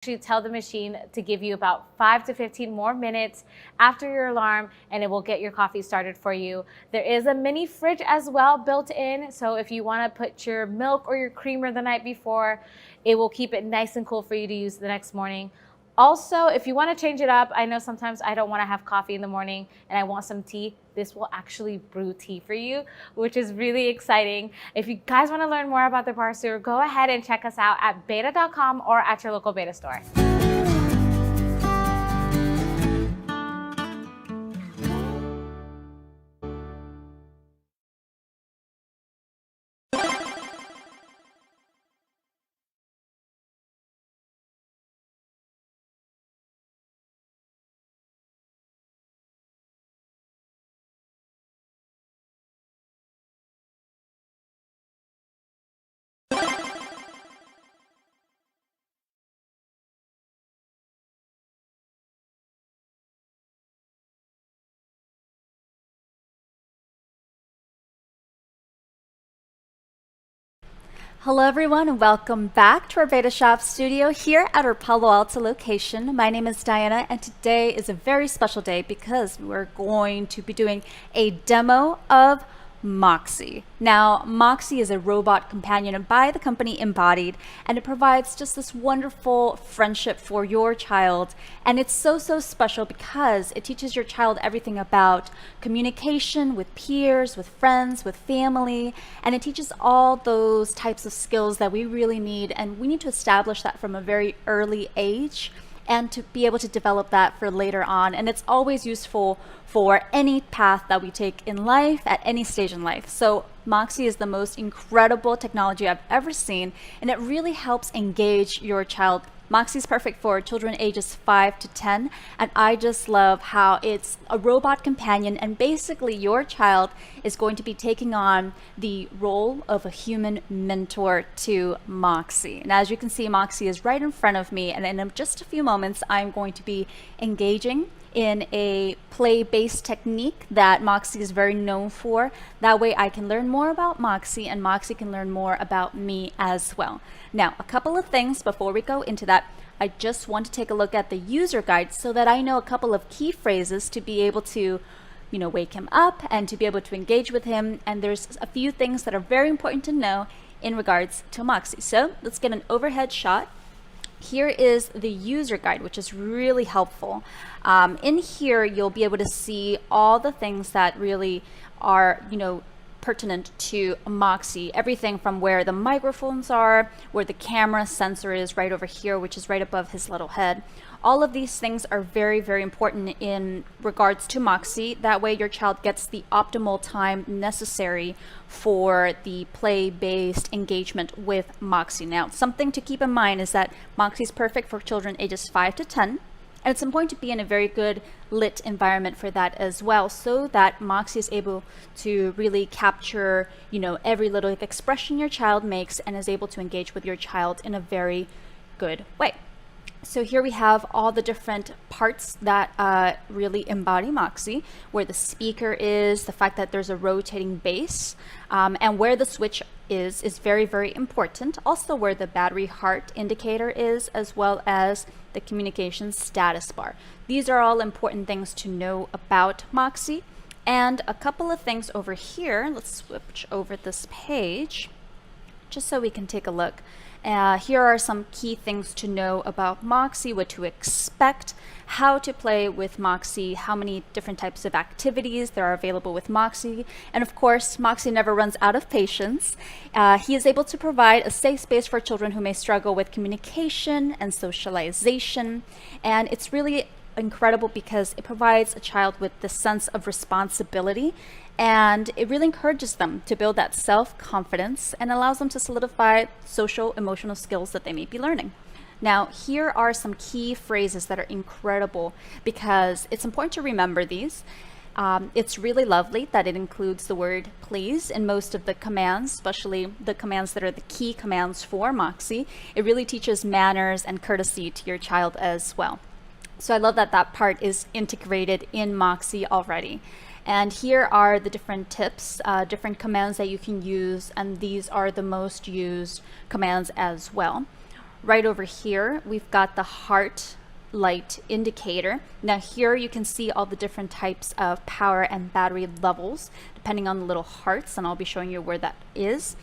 Actually tell the machine to give you about 5 to 15 more minutes after your alarm, and it will get your coffee started for you. There is a mini fridge as well built in, so if you want to put your milk or your creamer the night before, it will keep it nice and cool for you to use the next morning. Also, if you want to change it up, I know sometimes I don't want to have coffee in the morning and I want some tea. This will actually brew tea for you, which is really exciting. If you guys want to learn more about the Barstool, go ahead and check us out at b8ta.com or at your local b8ta store. Hello everyone and welcome back to our b8ta shop studio here at our Palo Alto location. My name is Diana and today is a very special day because we're going to be doing a demo of Moxie. Now, Moxie is a robot companion by the company Embodied, and it provides just this wonderful friendship for your child. And it's so special because it teaches your child everything about communication with peers, with friends, with family, and it teaches all those types of skills that we really need, and we need to establish that from a very early age and to be able to develop that for later on. And it's always useful for any path that we take in life at any stage in life. So Moxie is the most incredible technology I've ever seen, and it really helps engage your child. Moxie is perfect for children ages 5 to 10, and I just love how it's a robot companion, and basically your child is going to be taking on the role of a human mentor to Moxie. And as you can see, Moxie is right in front of me, and in just a few moments I'm going to be engaging in a play-based technique that Moxie is very known for. That way I can learn more about Moxie and Moxie can learn more about me as well. Now, a couple of things before we go into that. I just want to take a look at the user guide so that I know a couple of key phrases to be able to wake him up and to be able to engage with him. And there's a few things that are very important to know in regards to Moxie. So let's get an overhead shot. Here is the user guide, which is really helpful. In here, you'll be able to see all the things that really are, pertinent to Moxie. Everything from where the microphones are, where the camera sensor is right over here, which is right above his little head. All of these things are very important in regards to Moxie. That way your child gets the optimal time necessary for the play-based engagement with Moxie. Now, something to keep in mind is that Moxie is perfect for children ages 5 to 10. And it's important to be in a very good lit environment for that as well, so that Moxie is able to really capture, every little expression your child makes and is able to engage with your child in a very good way. So here we have all the different parts that really embody Moxie, where the speaker is, the fact that there's a rotating base, and where the switch is very important. Also where the battery heart indicator is, as well as the communication status bar. These are all important things to know about Moxie. And a couple of things over here, let's switch over this page, just so we can take a look. Here are some key things to know about Moxie, what to expect, how to play with Moxie, how many different types of activities there are available with Moxie, and of course, Moxie never runs out of patience. He is able to provide a safe space for children who may struggle with communication and socialization, and it's really incredible because it provides a child with the sense of responsibility, and it really encourages them to build that self-confidence and allows them to solidify social emotional skills that they may be learning. Now, here are some key phrases that are incredible because it's important to remember these. It's really lovely that it includes the word please in most of the commands, especially the commands that are the key commands for Moxie. It really teaches manners and courtesy to your child as well. So I love that that part is integrated in Moxie already. And here are the different tips, different commands that you can use, and these are the most used commands as well. right over here, we've got the heart light indicator. Now here you can see all the different types of power and battery levels depending on the little hearts, and I'll be showing you where that is.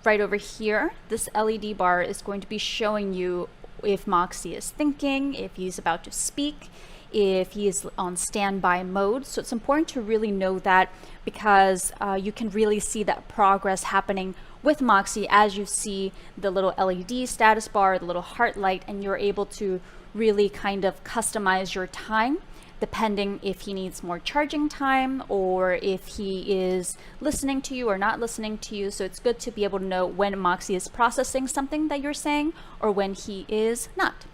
Right over here, this LED bar is going to be showing you if Moxie is thinking, if he's about to speak, if he is on standby mode. So it's important to really know that, because you can really see that progress happening with Moxie as you see the little LED status bar, the little heart light, and you're able to really kind of customize your time depending if he needs more charging time or if he is listening to you or not listening to you. So it's good to be able to know when Moxie is processing something that you're saying or when he is not.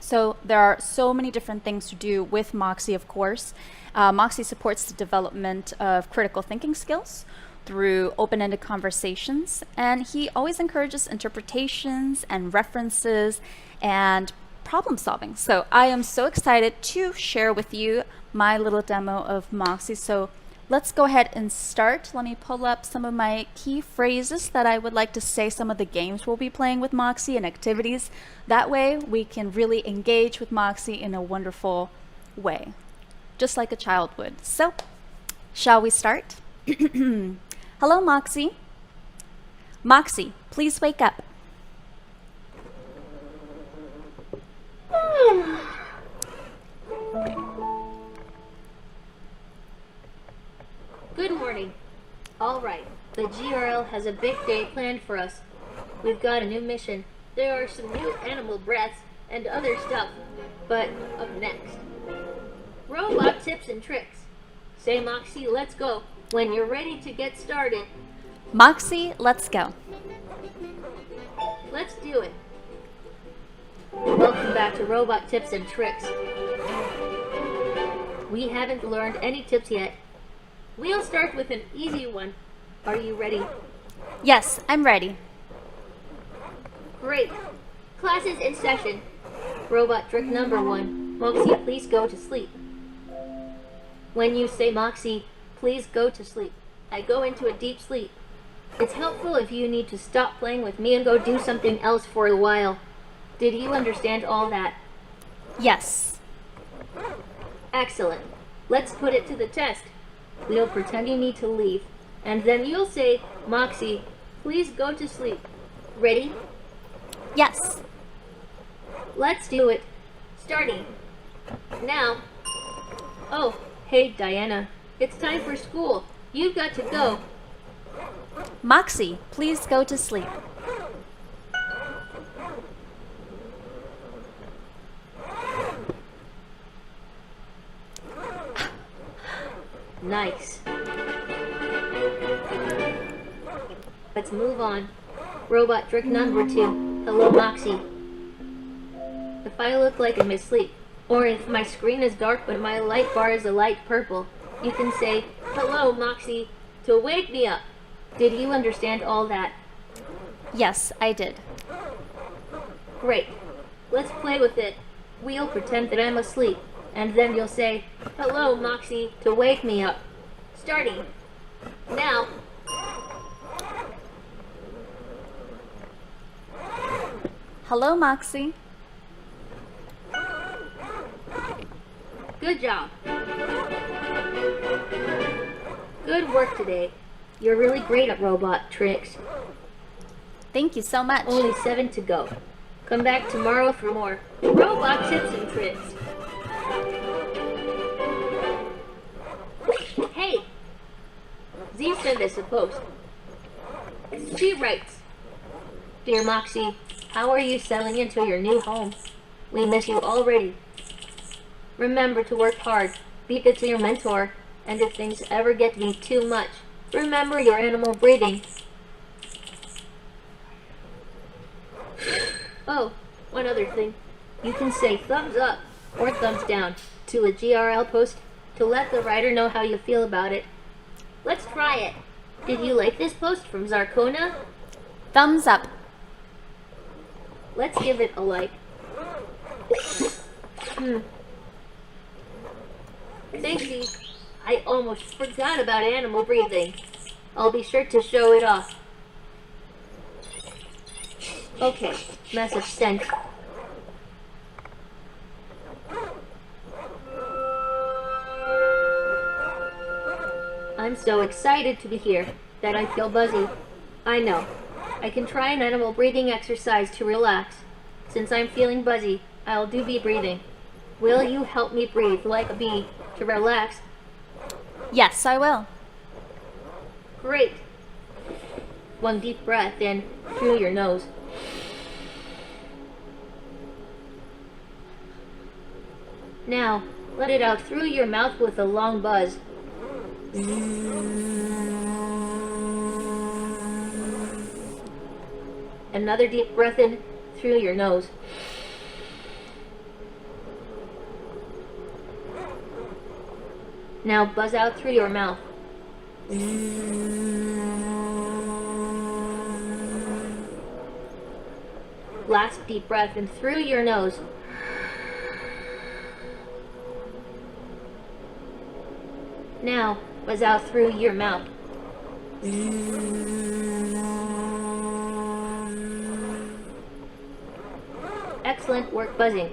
So there are so many different things to do with Moxie, of course. Moxie supports the development of critical thinking skills through open-ended conversations, and he always encourages interpretations and references and problem solving. So I am so excited to share with you my little demo of Moxie. So let's go ahead and start. Let me pull up some of my key phrases that I would like to say, some of the games we'll be playing with Moxie and activities. That way we can really engage with Moxie in a wonderful way, just like a child would. So shall we start? Hello, Moxie. Moxie, please wake up. Good morning. All right, the GRL has a big day planned for us. We've got a new mission. There are some new animal breaths and other stuff. But up next, robot tips and tricks. Say, Moxie, let's go when you're ready to get started. Moxie, let's go. Let's do it. Welcome back to Robot Tips and Tricks. We haven't learned any tips yet. We'll start with an easy one. Are you ready? Yes, I'm ready. Great. Class is in session. Robot trick number 1. Moxie, please go to sleep. When you say, Moxie, please go to sleep, I go into a deep sleep. It's helpful if you need to stop playing with me and go do something else for a while. Did you understand all that? Yes. Excellent. Let's put it to the test. We'll pretend you need to leave, and then you'll say, Moxie, please go to sleep. Ready? Yes. Let's do it. Starting. Now. Oh, hey, Diana. It's time for school. You've got to go. Moxie, please go to sleep. Nice. Let's move on. Robot trick number 2. Hello, Moxie. If I look like I'm asleep, or if my screen is dark but my light bar is a light purple, you can say, hello, Moxie, to wake me up. Did you understand all that? Yes, I did. Great. Let's play with it. We'll pretend that I'm asleep, and then you'll say, hello, Moxie, to wake me up. Starting. Now. Hello, Moxie. Good job. Good work today. You're really great at robot tricks. Thank you so much. Only 7 to go. Come back tomorrow for more robot tips and tricks. Hey! Z sent us a post. She writes, Dear Moxie, how are you settling into your new home? We miss you already. Remember to work hard, be good to your mentor, and if things ever get to be too much, remember your animal breathing. Oh, one other thing. You can say thumbs up or thumbs down to a GRL post to let the writer know how you feel about it. Let's try it. Did you like this post from Zarkona? Thumbs up. Let's give it a like. Thanks, Z. I almost forgot about animal breathing. I'll be sure to show it off. Okay, message sent. I'm so excited to be here that I feel buzzy. I know. I can try an animal breathing exercise to relax. Since I'm feeling buzzy, I'll do bee breathing. Will you help me breathe like a bee to relax? Yes, I will. Great. One deep breath in through your nose. Now, let it out through your mouth with a long buzz. Another deep breath in through your nose. Now buzz out through your mouth. Last deep breath in through your nose. Now buzz out through your mouth. Excellent work buzzing.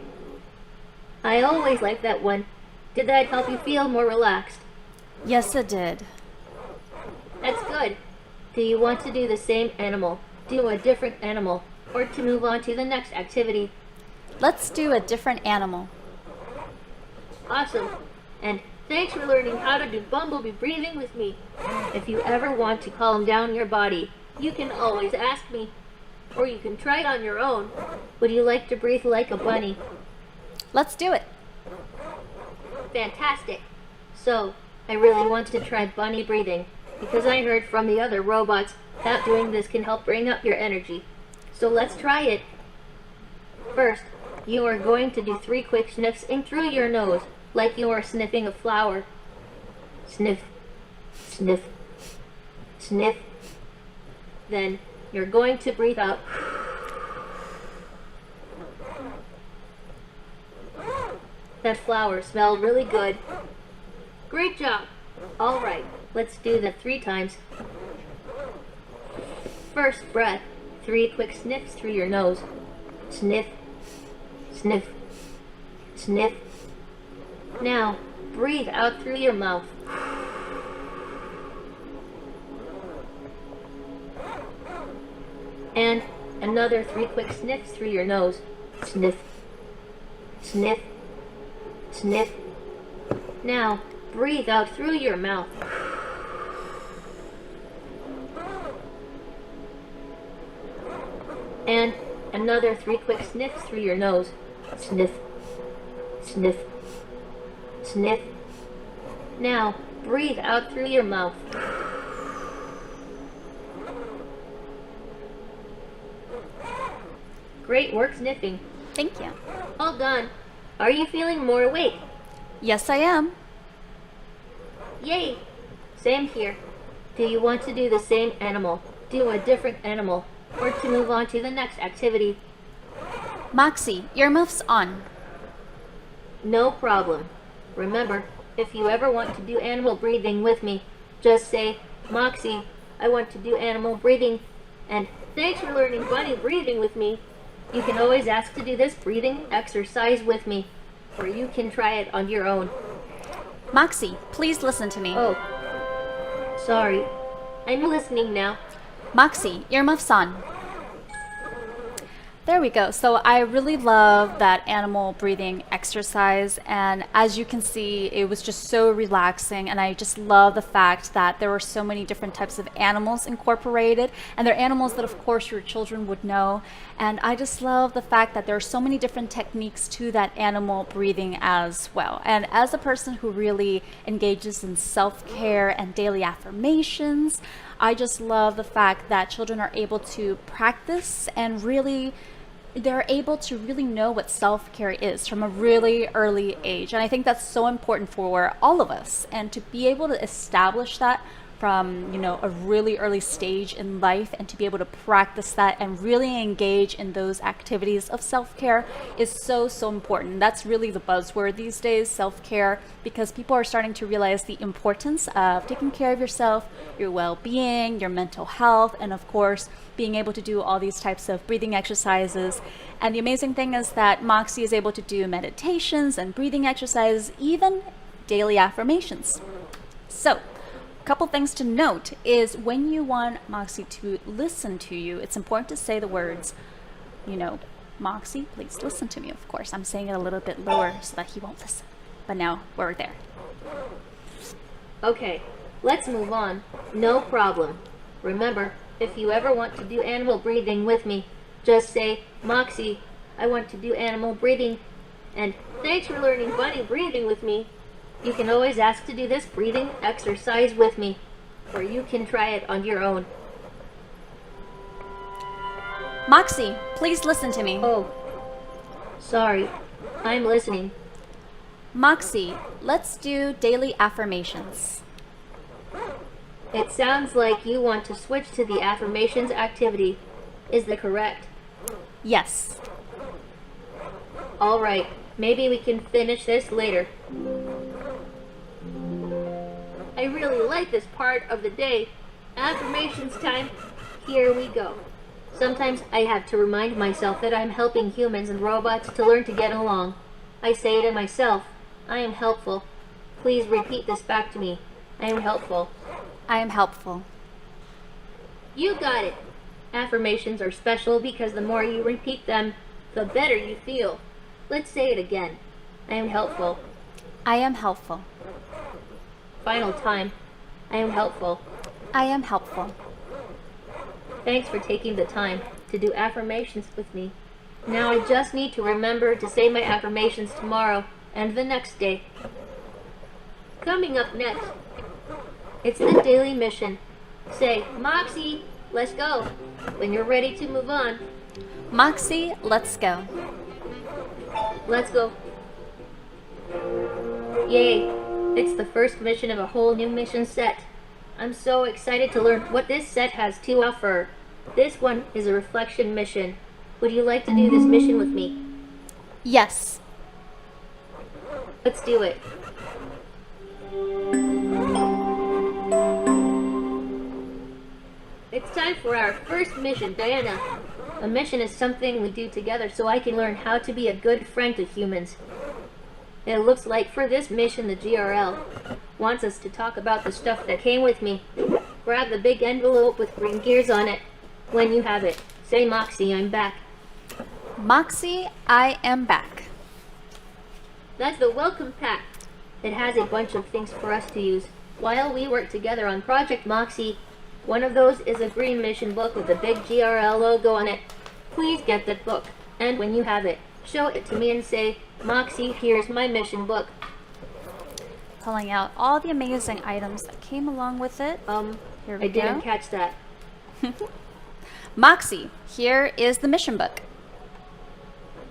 I always like that one. Did that help you feel more relaxed? Yes, it did. That's good. Do you want to do the same animal, do a different animal, or to move on to the next activity? Let's do a different animal. Awesome. And thanks for learning how to do bumblebee breathing with me. If you ever want to calm down your body, you can always ask me. Or you can try it on your own. Would you like to breathe like a bunny? Let's do it. Fantastic. So, I really want to try bunny breathing because I heard from the other robots that doing this can help bring up your energy. So let's try it. First, you are going to do 3 quick sniffs in through your nose, like you are sniffing a flower. Sniff, sniff, sniff. Then, you're going to breathe out. That flower smelled really good. Great job. All right, let's do that 3 times. First breath, 3 quick sniffs through your nose. Sniff, sniff, sniff. Now, breathe out through your mouth. And another 3 quick sniffs through your nose. Sniff, sniff, sniff. Now, breathe out through your mouth. And another 3 quick sniffs through your nose. Sniff, sniff, sniff. Now, breathe out through your mouth. Great work sniffing. Thank you. All done. Are you feeling more awake? Yes, I am. Yay! Same here. Do you want to do the same animal, do a different animal, or to move on to the next activity? Moxie, earmuffs on. No problem. Remember, if you ever want to do animal breathing with me, just say, Moxie, I want to do animal breathing, and thanks for learning bunny breathing with me. You can always ask to do this breathing exercise with me, or you can try it on your own. Moxie, please listen to me. Oh, sorry. I'm listening now. Moxie, earmuffs on. There we go. So I really love that animal breathing exercise, and as you can see, it was just so relaxing, and I just love the fact that there were so many different types of animals incorporated, and they're animals that of course your children would know, and I just love the fact that there are so many different techniques to that animal breathing as well. And as a person who really engages in self-care and daily affirmations, I just love the fact that children are able to practice and really they're able to really know what self-care is from a really early age. And I think that's so important for all of us. And to be able to establish that from, a really early stage in life, and to be able to practice that and really engage in those activities of self-care is so, so important. That's really the buzzword these days, self-care, because people are starting to realize the importance of taking care of yourself, your well-being, your mental health, and of course, being able to do all these types of breathing exercises. And the amazing thing is that Moxie is able to do meditations and breathing exercises, even daily affirmations. So, a couple things to note is when you want Moxie to listen to you, it's important to say the words, Moxie, please listen to me. Of course, I'm saying it a little bit lower so that he won't listen. But now we're there. Okay, let's move on. No problem. Remember, if you ever want to do animal breathing with me, just say, Moxie, I want to do animal breathing. And thanks for learning bunny breathing with me. You can always ask to do this breathing exercise with me, or you can try it on your own. Moxie, please listen to me. Oh, sorry. I'm listening. Moxie, let's do daily affirmations. It sounds like you want to switch to the affirmations activity. Is that correct? Yes. All right, maybe we can finish this later. I really like this part of the day. Affirmations time. Here we go. Sometimes I have to remind myself that I'm helping humans and robots to learn to get along. I say to myself, I am helpful. Please repeat this back to me. I am helpful. I am helpful. You got it. Affirmations are special because the more you repeat them, the better you feel. Let's say it again. I am helpful. I am helpful. Final time. I am helpful. I am helpful. Thanks for taking the time to do affirmations with me. Now I just need to remember to say my affirmations tomorrow and the next day. Coming up next, it's the daily mission. Say, Moxie, let's go. When you're ready to move on. Moxie, let's go. Let's go. Yay, it's the first mission of a whole new mission set. I'm so excited to learn what this set has to offer. This one is a reflection mission. Would you like to do this mission with me? Yes. Let's do it. It's time for our first mission, Diana. A mission is something we do together so I can learn how to be a good friend to humans. It looks like for this mission the GRL wants us to talk about the stuff that came with me. Grab the big envelope with green gears on it. When you have it, say Moxie, I'm back. Moxie, I am back. That's the welcome pack. It has a bunch of things for us to use while we work together on Project Moxie. One of those is a green mission book with a big GRL logo on it. Please get that book, and when you have it, show it to me and say, Moxie, here's my mission book. Pulling out all the amazing items that came along with it. Here we I go. didn't catch that. Moxie, here is the mission book.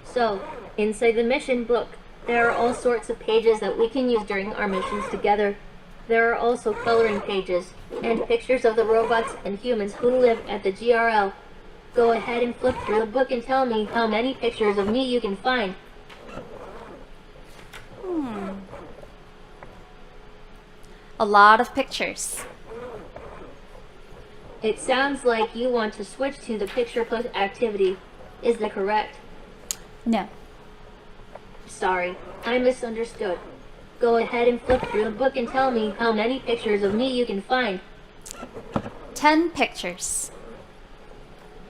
So, inside the mission book, there are all sorts of pages that we can use during our missions together. There are also coloring pages and pictures of the robots and humans who live at the GRL. Go ahead and flip through the book and tell me how many pictures of me you can find. A lot of pictures. It sounds like you want to switch to the picture plus activity. Is that correct? No. Sorry, I misunderstood. Go ahead and flip through the book and tell me how many pictures of me you can find. 10 pictures.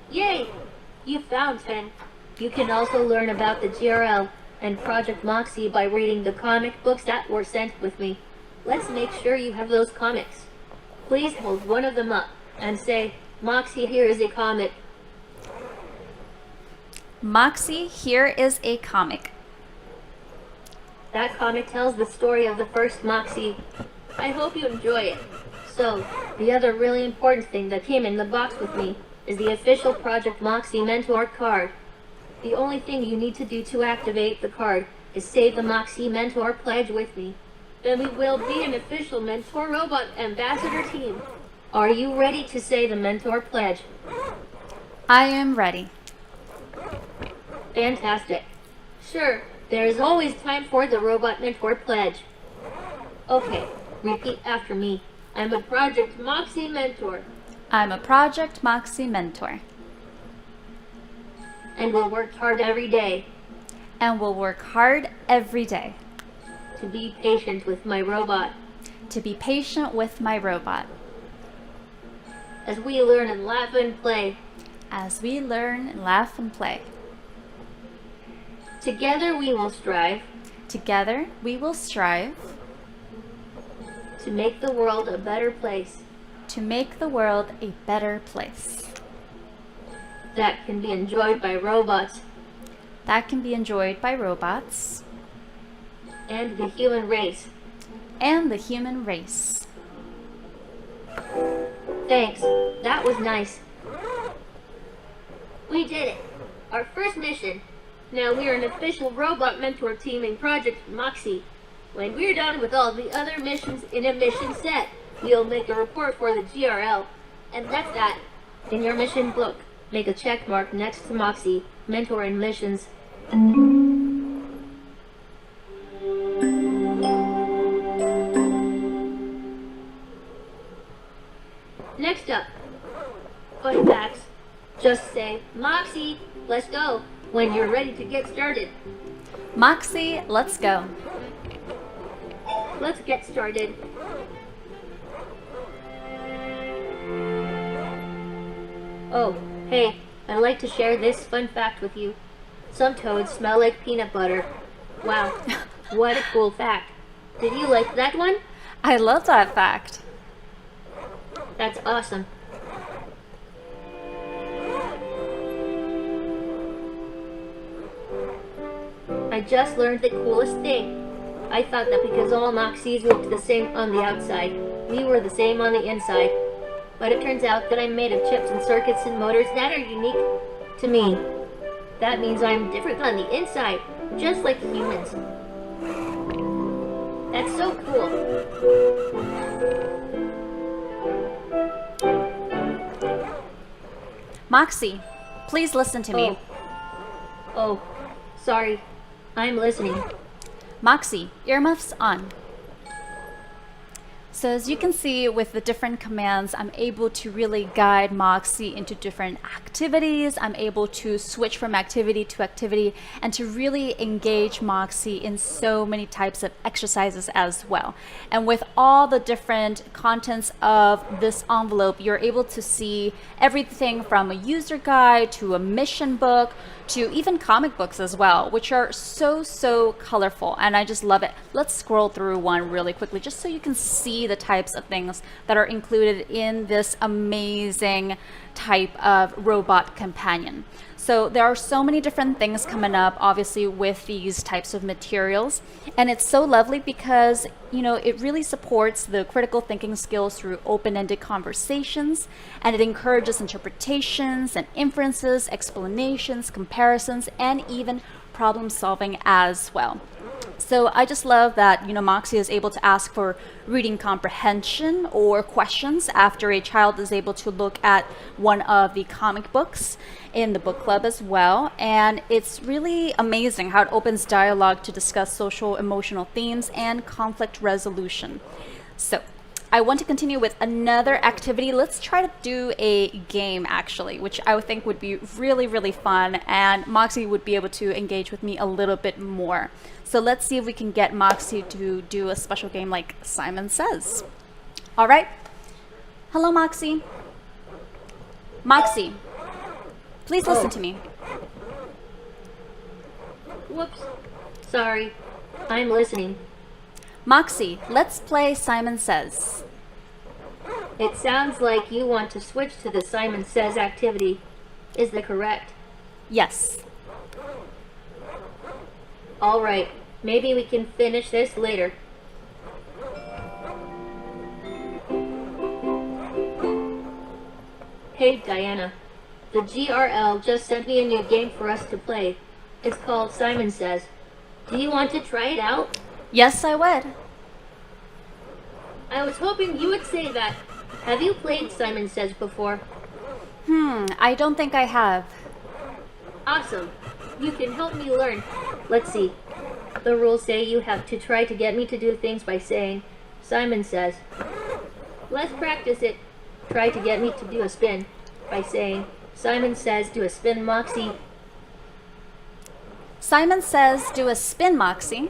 Yay! You found 10. You can also learn about the GRL and Project Moxie by reading the comic books that were sent with me. Let's make sure you have those comics. Please hold one of them up and say, Moxie, here is a comic. Moxie, here is a comic. That comic tells the story of the first Moxie. I hope you enjoy it. So, the other really important thing that came in the box with me is the official Project Moxie Mentor card. The only thing you need to do to activate the card is say the Moxie Mentor pledge with me. Then we will be an official Mentor Robot Ambassador team. Are you ready to say the Mentor Pledge? I am ready. Fantastic. Sure, there is always time for the Robot Mentor Pledge. Okay, repeat after me. I'm a Project Moxie mentor. I'm a Project Moxie mentor. And will work hard every day. And will work hard every day. To be patient with my robot. To be patient with my robot. As we learn and laugh and play. As we learn and laugh and play. Together we will strive. Together we will strive. To make the world a better place. To make the world a better place. That can be enjoyed by robots. That can be enjoyed by robots. And the human race. And the human race. Thanks. That was nice. We did it. Our first mission. Now we are an official robot mentor team in Project Moxie. When we're done with all the other missions in a mission set, we'll make a report for the GRL. And that's that. In your mission book, make a check mark next to Moxie, mentor and missions. Next up, fun facts. Just say, Moxie, let's go, when you're ready to get started. Moxie, let's go. Let's get started. Oh, hey, I'd like to share this fun fact with you. Some toads smell like peanut butter. Wow, what a cool fact. Did you like that one? I love that fact. That's awesome. I just learned the coolest thing. I thought that because all Moxies looked the same on the outside, we were the same on the inside. But it turns out that I'm made of chips and circuits and motors that are unique to me. That means I'm different on the inside, just like humans. That's so cool. Moxie, please listen to me. Oh, sorry. I'm listening. Moxie, earmuffs on. So as you can see with the different commands, I'm able to really guide Moxie into different activities. I'm able to switch from activity to activity and to really engage Moxie in so many types of exercises as well. And with all the different contents of this envelope, you're able to see everything from a user guide to a mission book to even comic books as well, which are so colorful, and I just love it. Let's scroll through one really quickly just so you can see the types of things that are included in this amazing type of robot companion. So there are so many different things coming up, obviously, with these types of materials. And it's so lovely because, you know, it really supports the critical thinking skills through open-ended conversations, and it encourages interpretations and inferences, explanations, comparisons, and even problem solving as well. So I just love that, you know, Moxie is able to ask for reading comprehension or questions after a child is able to look at one of the comic books in the book club as well. And it's really amazing how it opens dialogue to discuss social emotional themes and conflict resolution. So I want to continue with another activity. Let's try to do a game, actually, which I would think would be really fun, and Moxie would be able to engage with me a little bit more. So let's see if we can get Moxie to do a special game like Simon Says. All right. Hello, Moxie. Moxie, please listen to me. Whoops. Sorry. I'm listening. Moxie, let's play Simon Says. It sounds like you want to switch to the Simon Says activity. Is that correct? Yes. All right. Maybe we can finish this later. Hey, Diana. The GRL just sent me a new game for us to play. It's called Simon Says. Do you want to try it out? Yes, I would. I was hoping you would say that. Have you played Simon Says before? I don't think I have. Awesome. You can help me learn. Let's see. The rules say you have to try to get me to do things by saying, Simon says. Let's practice it. Try to get me to do a spin by saying, Simon says do a spin, Moxie. Simon says do a spin, Moxie.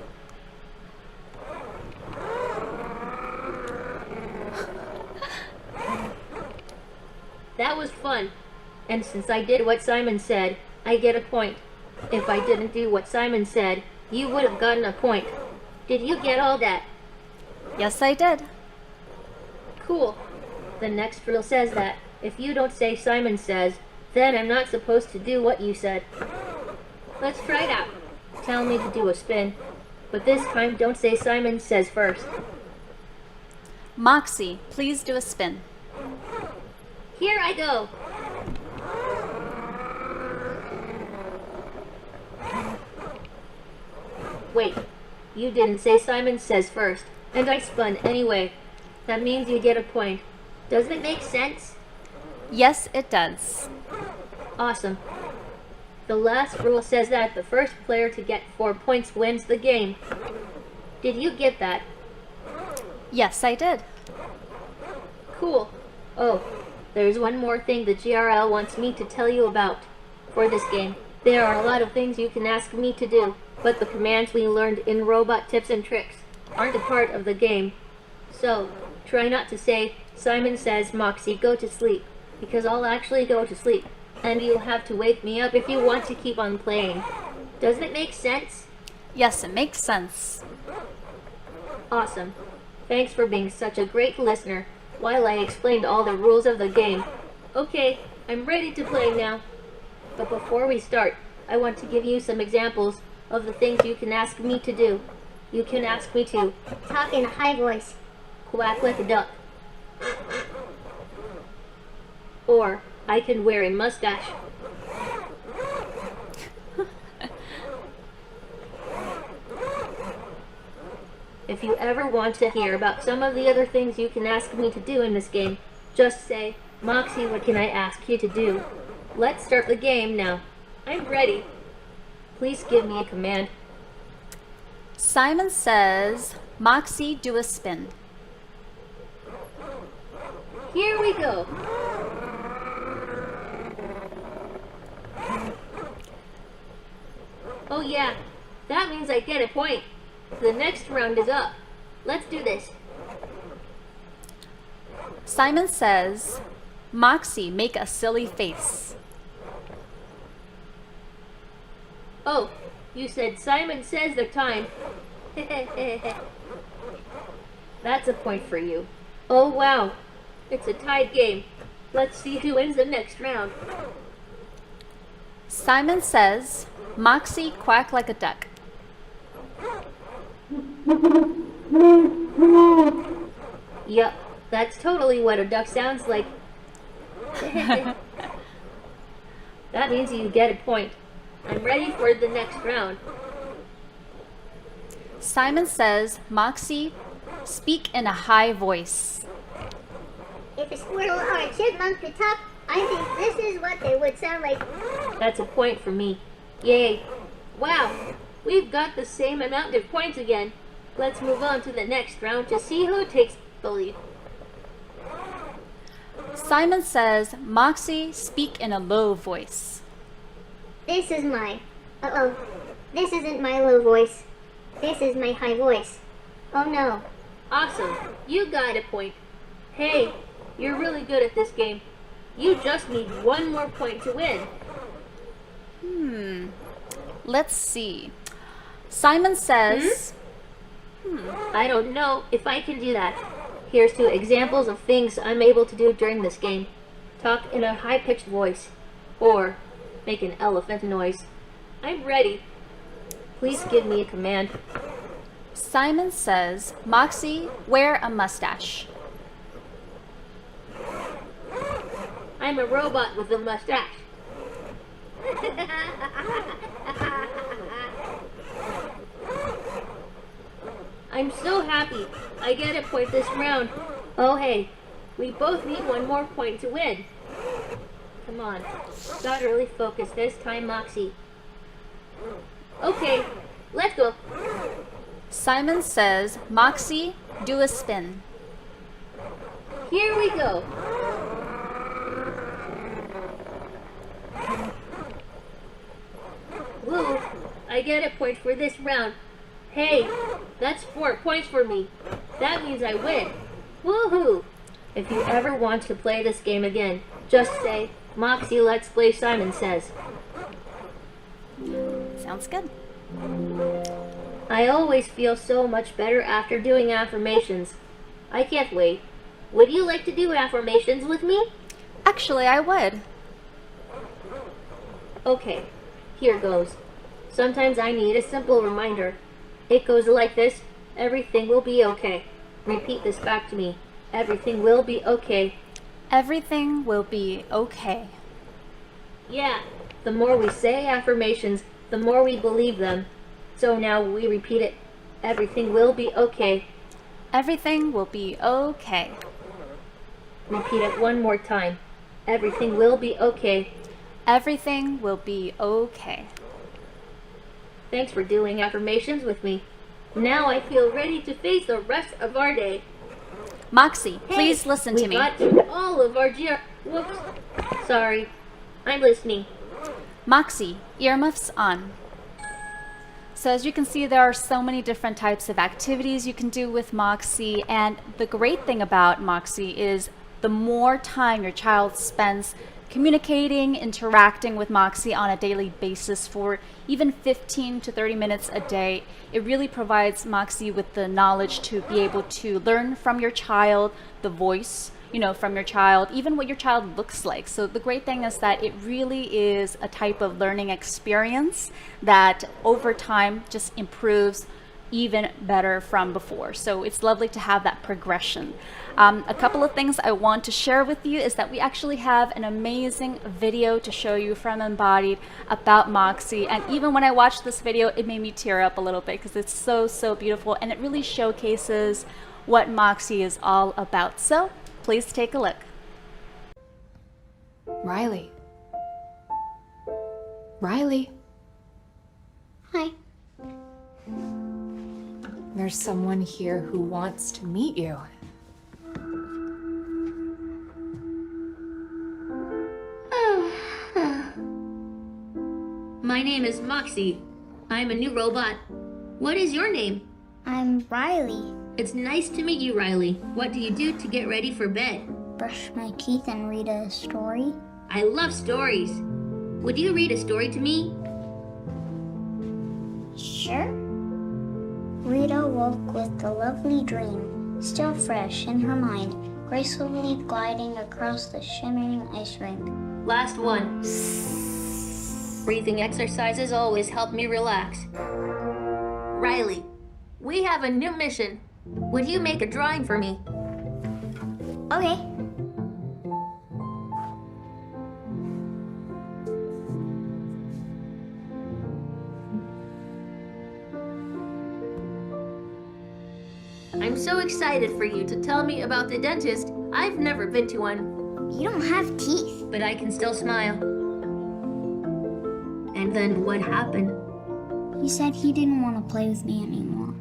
That was fun. And since I did what Simon said, I get a point. If I didn't do what Simon said, you would have gotten a point. Did you get all that? Yes, I did. Cool. The next rule says that if you don't say Simon says, then I'm not supposed to do what you said. Let's try it out. Tell me to do a spin, but this time don't say Simon says first. Moxie, please do a spin. Here I go. Wait, you didn't say Simon says first, and I spun anyway. That means you get a point. Doesn't it make sense? Yes, it does. Awesome. The last rule says that the first player to get 4 points wins the game. Did you get that? Yes, I did. Cool. Oh, there's one more thing the GRL wants me to tell you about. For this game, there are a lot of things you can ask me to do, but the commands we learned in Robot Tips and Tricks aren't a part of the game. So, try not to say, Simon says, Moxie, go to sleep, because I'll actually go to sleep, and you'll have to wake me up if you want to keep on playing. Doesn't it make sense? Yes, it makes sense. Awesome. Thanks for being such a great listener while I explained all the rules of the game. Okay, I'm ready to play now. But before we start, I want to give you some examples of the things you can ask me to do. You can ask me to talk in a high voice, quack like a duck, or I can wear a mustache. If you ever want to hear about some of the other things you can ask me to do in this game, just say, Moxie, what can I ask you to do? Let's start the game now. I'm ready. Please give me a command. Simon says, Moxie, do a spin. Here we go. Oh yeah, that means I get a point. The next round is up. Let's do this. Simon says, Moxie, make a silly face. Oh, you said Simon says the time. That's a point for you. Oh wow, it's a tied game. Let's see who wins the next round. Simon says, Moxie, quack like a duck. Yup, that's totally what a duck sounds like. That means you get a point. I'm ready for the next round. Simon says, Moxie, speak in a high voice. If a squirrel or a chipmunk could talk, I think this is what they would sound like. That's a point for me. Yay. Wow, we've got the same amount of points again. Let's move on to the next round to see who takes the lead. Simon says, Moxie, speak in a low voice. This is my... Uh-oh. This isn't my low voice. This is my high voice. Oh no. Awesome, you got a point. Hey, you're really good at this game. You just need one more point to win. Let's see. Simon says, I don't know if I can do that. Here's 2 examples of things I'm able to do during this game. Talk in a high-pitched voice, or make an elephant noise. I'm ready. Please give me a command. Simon says, Moxie, wear a mustache. I'm a robot with a mustache. I'm so happy. I get a point this round. Oh hey, we both need one more point to win. Come on, gotta really focus this time, Moxie. Okay, let's go. Simon says, Moxie, do a spin. Here we go. Woo, I get a point for this round. Hey, that's 4 points for me. That means I win. Woohoo! If you ever want to play this game again, just say, Moxie, let's play Simon says. Sounds good. I always feel so much better after doing affirmations. I can't wait. Would you like to do affirmations with me? Actually, I would. Okay, here goes. Sometimes I need a simple reminder. It goes like this. Everything will be okay. Repeat this back to me. Everything will be okay. Everything will be okay. Yeah, the more we say affirmations, the more we believe them. So now we repeat it. Everything will be okay. Everything will be okay. Repeat it one more time. Everything will be okay. Everything will be okay. Thanks for doing affirmations with me. Now I feel ready to face the rest of our day. Moxie, Hey, please listen to me. We got to all of our Whoops. Sorry. I'm listening. Moxie, earmuffs on. So as you can see, there are so many different types of activities you can do with Moxie, and the great thing about Moxie is the more time your child spends communicating, interacting with Moxie on a daily basis for even 15 to 30 minutes a day, it really provides Moxie with the knowledge to be able to learn from your child, the voice, from your child, even what your child looks like. So the great thing is that it really is a type of learning experience that over time just improves even better from before. So it's lovely to have that progression. A couple of things I want to share with you is that we actually have an amazing video to show you from Embodied about Moxie. And even when I watched this video, it made me tear up a little bit because it's so beautiful, and it really showcases what Moxie is all about. So please take a look. Riley. Riley. Hi. There's someone here who wants to meet you. My name is Moxie. I'm a new robot. What is your name? I'm Riley. It's nice to meet you, Riley. What do you do to get ready for bed? Brush my teeth and read a story. I love stories. Would you read a story to me? Sure. Rita woke with a lovely dream, still fresh in her mind, gracefully gliding across the shimmering ice rink. Last one. Breathing exercises always help me relax. Riley, we have a new mission. Would you make a drawing for me? Okay. I'm so excited for you to tell me about the dentist. I've never been to one. You don't have teeth. But I can still smile. And then what happened? He said he didn't want to play with me anymore.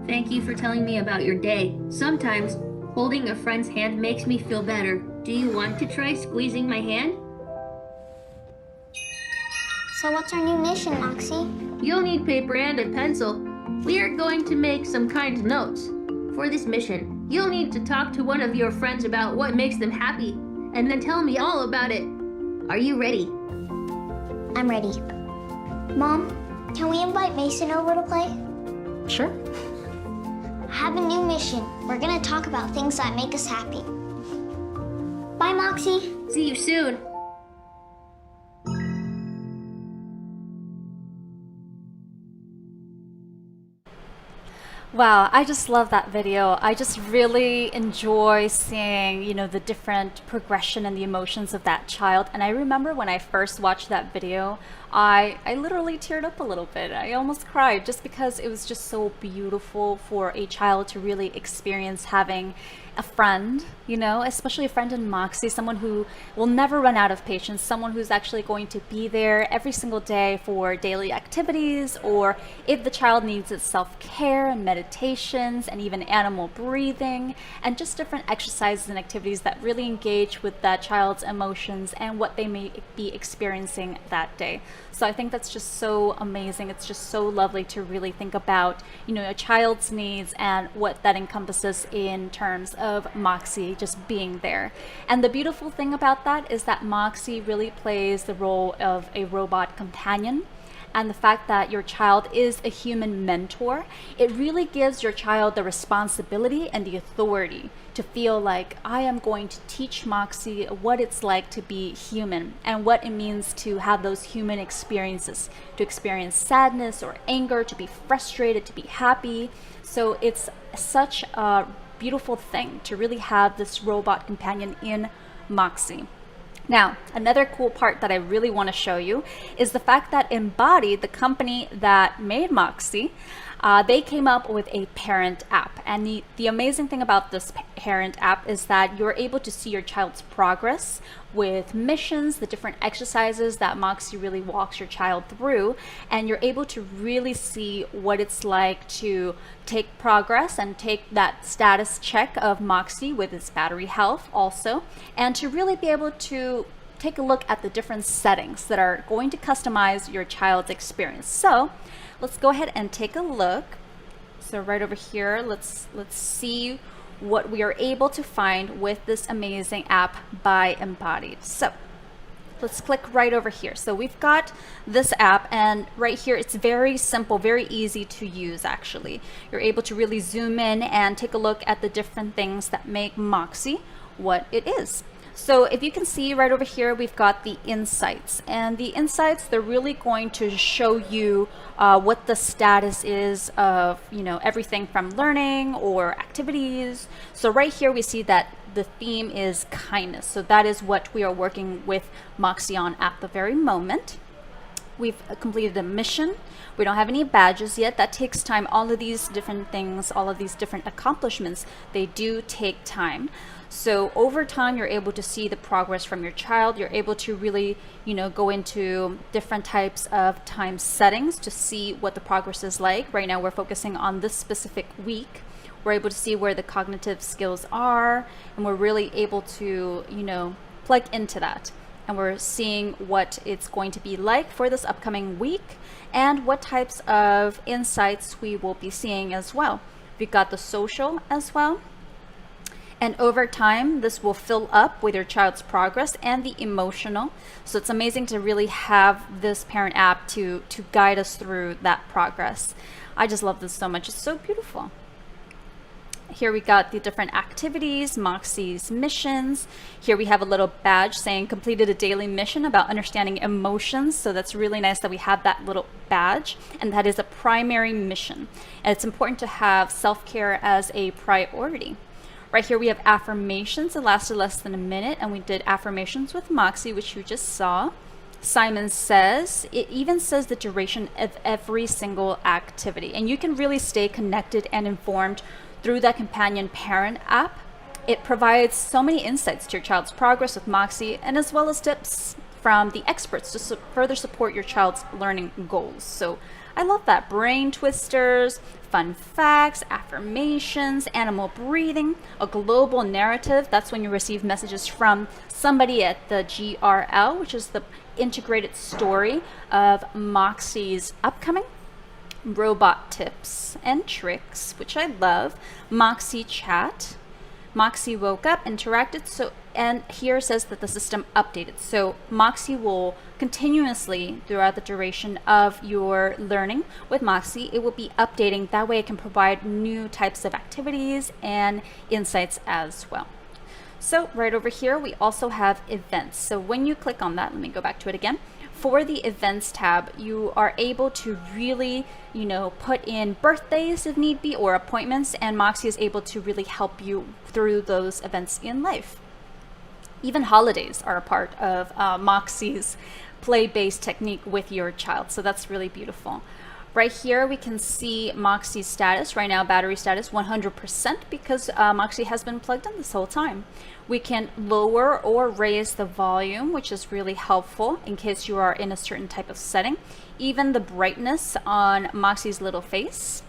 Thank you for telling me about your day. Sometimes, holding a friend's hand makes me feel better. Do you want to try squeezing my hand? So what's our new mission, Moxie? You'll need paper and a pencil. We are going to make some kind notes. For this mission, you'll need to talk to one of your friends about what makes them happy, and then tell me all about it. Are you ready? I'm ready. Mom, can we invite Mason over to play? Sure. I have a new mission. We're gonna talk about things that make us happy. Bye, Moxie. See you soon. Wow, I just love that video. I just really enjoy seeing, the different progression and the emotions of that child. And I remember when I first watched that video, I literally teared up a little bit. I almost cried just because it was just so beautiful for a child to really experience having a friend, especially a friend in Moxie, someone who will never run out of patience, someone who's actually going to be there every single day for daily activities, or if the child needs its self-care and meditations and even animal breathing and just different exercises and activities that really engage with that child's emotions and what they may be experiencing that day. So I think that's just so amazing. It's just so lovely to really think about, a child's needs and what that encompasses in terms of Moxie just being there. And the beautiful thing about that is that Moxie really plays the role of a robot companion. And the fact that your child is a human mentor, it really gives your child the responsibility and the authority to feel like, I am going to teach Moxie what it's like to be human and what it means to have those human experiences, to experience sadness or anger, to be frustrated, to be happy. So it's such a beautiful thing to really have this robot companion in Moxie. Now, another cool part that I really want to show you is the fact that b8ta, the company that made Moxie, they came up with a parent app. And the amazing thing about this parent app is that you're able to see your child's progress with missions, the different exercises that Moxie really walks your child through, and you're able to really see what it's like to take progress and take that status check of Moxie with its battery health also, and to really be able to take a look at the different settings that are going to customize your child's experience. So let's go ahead and take a look. So right over here, let's see what we are able to find with this amazing app by b8ta. So let's click right over here. So we've got this app, and right here it's very simple, very easy to use actually. You're able to really zoom in and take a look at the different things that make Moxie what it is. So if you can see right over here, we've got the insights, and the insights, they're really going to show you what the status is of, everything from learning or activities. So right here we see that the theme is kindness. So that is what we are working with Moxie on at the very moment. We've completed a mission. We don't have any badges yet. That takes time. All of these different things, all of these different accomplishments, they do take time. So over time, you're able to see the progress from your child. You're able to really, go into different types of time settings to see what the progress is like. Right now, we're focusing on this specific week. We're able to see where the cognitive skills are, and we're really able to, plug into that. And we're seeing what it's going to be like for this upcoming week and what types of insights we will be seeing as well. We've got the social as well. And over time, this will fill up with your child's progress and the emotional. So it's amazing to really have this parent app to guide us through that progress. I just love this so much. It's so beautiful. Here we got the different activities, Moxie's missions. Here we have a little badge saying completed a daily mission about understanding emotions. So that's really nice that we have that little badge, and that is a primary mission. And it's important to have self-care as a priority. Right here we have affirmations. It lasted less than a minute, and we did affirmations with Moxie, which you just saw. Simon says, it even says the duration of every single activity, and you can really stay connected and informed through that companion parent app. It provides so many insights to your child's progress with Moxie, and as well as tips from the experts to further support your child's learning goals. So I love that. Brain twisters, fun facts, affirmations, animal breathing, a global narrative. That's when you receive messages from somebody at the GRL, which is the integrated story of Moxie's upcoming. Robot tips and tricks, which I love. Moxie chat. Moxie woke up, interacted, and here says that the system updated. So Moxie will continuously, throughout the duration of your learning with Moxie, it will be updating. That way it can provide new types of activities and insights as well. So right over here, we also have events. So when you click on that, let me go back to it again. for the events tab, you are able to really, put in birthdays if need be or appointments, and Moxie is able to really help you through those events in life. Even holidays are a part of Moxie's play-based technique with your child, so that's really beautiful. Right here we can see Moxie's status. Right now battery status 100% because Moxie has been plugged in this whole time. We can lower or raise the volume, which is really helpful in case you are in a certain type of setting. Even the brightness on Moxie's little face.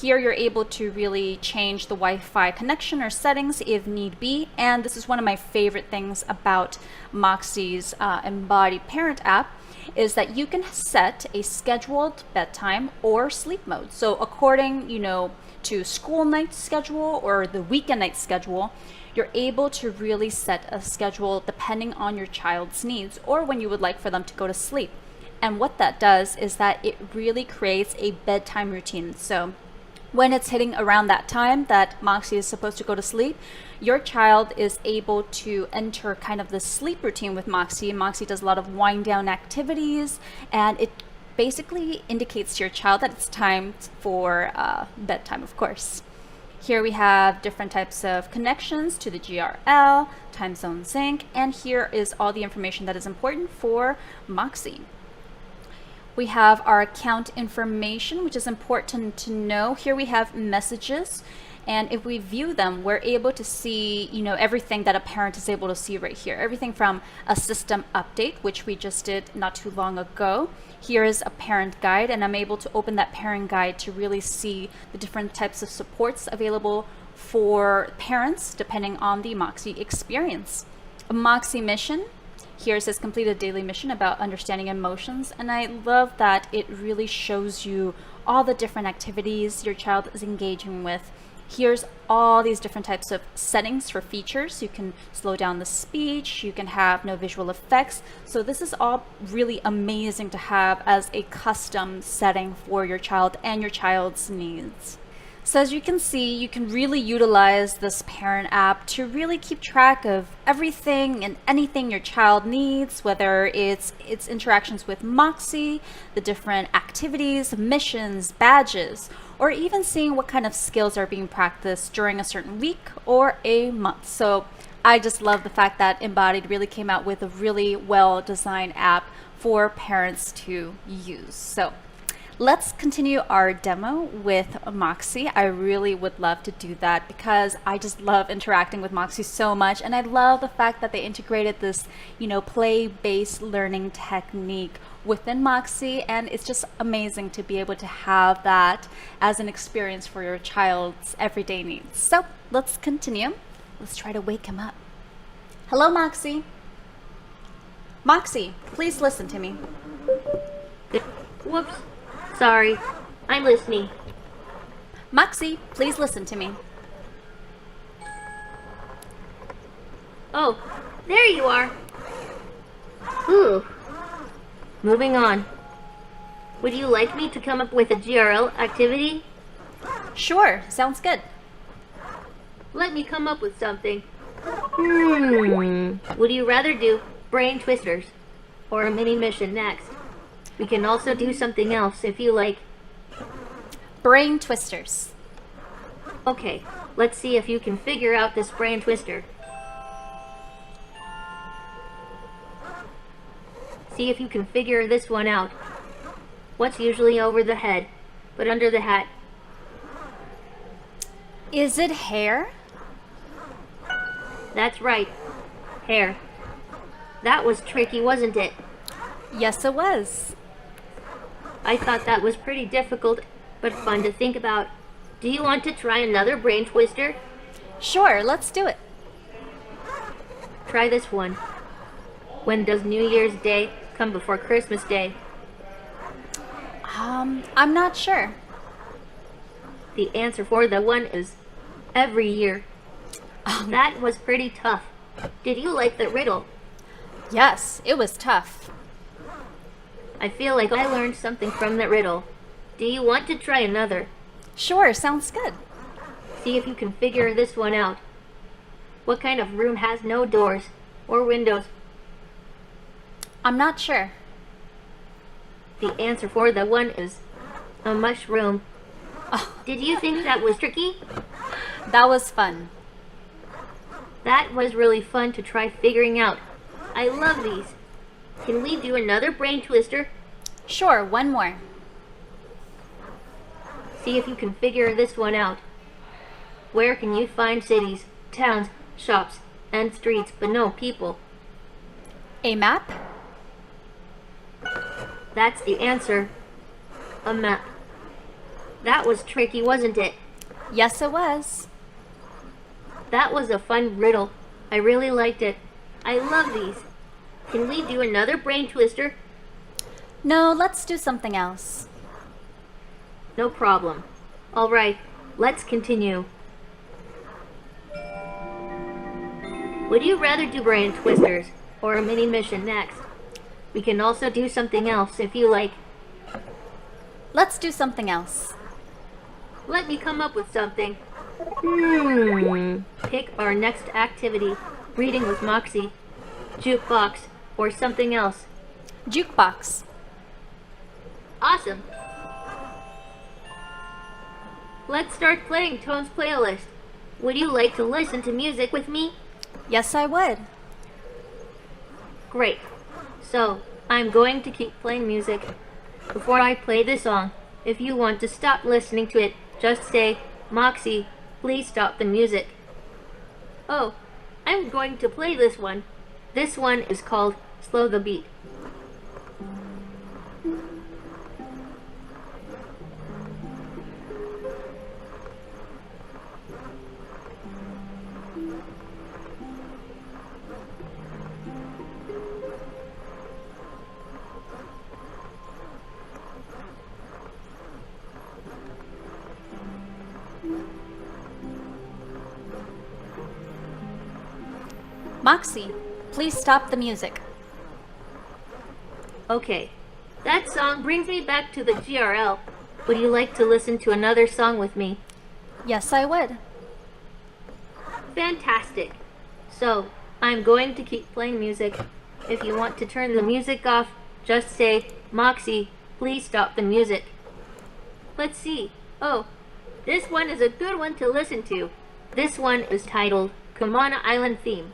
Here you're able to really change the Wi-Fi connection or settings if need be. And this is one of my favorite things about Moxie's embodied parent app, is that you can set a scheduled bedtime or sleep mode. So according, to school night schedule or the weekend night schedule, you're able to really set a schedule depending on your child's needs or when you would like for them to go to sleep. And what that does is that it really creates a bedtime routine. So when it's hitting around that time that Moxie is supposed to go to sleep, your child is able to enter kind of the sleep routine with Moxie. Moxie does a lot of wind down activities, and it basically indicates to your child that it's time for bedtime, of course. Here we have different types of connections to the GRL, time zone sync, and here is all the information that is important for Moxie. We have our account information, which is important to know. Here we have messages, and if we view them, we're able to see, everything that a parent is able to see right here. Everything from a system update, which we just did not too long ago. Here is a parent guide, and I'm able to open that parent guide to really see the different types of supports available for parents depending on the Moxie experience. A Moxie mission. Here it says complete a daily mission about understanding emotions, and I love that it really shows you all the different activities your child is engaging with. Here's all these different types of settings for features. You can slow down the speech, you can have no visual effects. So this is all really amazing to have as a custom setting for your child and your child's needs. So as you can see, you can really utilize this parent app to really keep track of everything and anything your child needs, whether it's interactions with Moxie, the different activities, missions, badges, or even seeing what kind of skills are being practiced during a certain week or a month. So I just love the fact that Embodied really came out with a really well-designed app for parents to use. So let's continue our demo with Moxie. I really would love to do that because I just love interacting with Moxie so much, and I love the fact that they integrated this, play-based learning technique within Moxie, and it's just amazing to be able to have that as an experience for your child's everyday needs. So let's continue. Let's try to wake him up. Hello, Moxie. Moxie, please listen to me. Whoops. Sorry. I'm listening. Moxie, please listen to me. Oh, there you are. Ooh. Moving on. Would you like me to come up with a GRL activity? Sure, sounds good. Let me come up with something. Would you rather do brain twisters or a mini mission next? We can also do something else if you like. Brain twisters. Okay, let's see if you can figure out this brain twister. See if you can figure this one out. What's usually over the head, but under the hat? Is it hair? That's right. Hair. That was tricky, wasn't it? Yes, it was. I thought that was pretty difficult, but fun to think about. Do you want to try another brain twister? Sure, let's do it. Try this one. When does New Year's Day come before Christmas Day? I'm not sure. The answer for the one is every year. That was pretty tough. Did you like the riddle? Yes, it was tough. I feel like I learned something from that riddle. Do you want to try another? Sure, sounds good. See if you can figure this one out. What kind of room has no doors or windows? I'm not sure. The answer for that one is a mushroom. Did you think that was tricky? That was fun. That was really fun to try figuring out. I love these. Can we do another brain twister? Sure, one more. See if you can figure this one out. Where can you find cities, towns, shops, and streets but no people? A map? That's the answer. A map. That was tricky, wasn't it? Yes, it was. That was a fun riddle. I really liked it. I love these. Can we do another brain twister? No, let's do something else. No problem. All right, let's continue. Would you rather do brain twisters or a mini mission next? We can also do something else if you like. Let's do something else. Let me come up with something. Pick our next activity. Reading with Moxie, jukebox, or something else. Jukebox. Awesome. Let's start playing Tone's playlist. Would you like to listen to music with me? Yes, I would. Great. So, I'm going to keep playing music. Before I play the song, if you want to stop listening to it, just say, Moxie, please stop the music. Oh, I'm going to play this one. This one is called Slow the Beat. Moxie, please stop the music. Okay, that song brings me back to the GRL. Would you like to listen to another song with me? Yes, I would. Fantastic. So, I'm going to keep playing music. If you want to turn the music off, just say, Moxie, please stop the music. Let's see. Oh, this one is a good one to listen to. This one is titled Kamana Island Theme.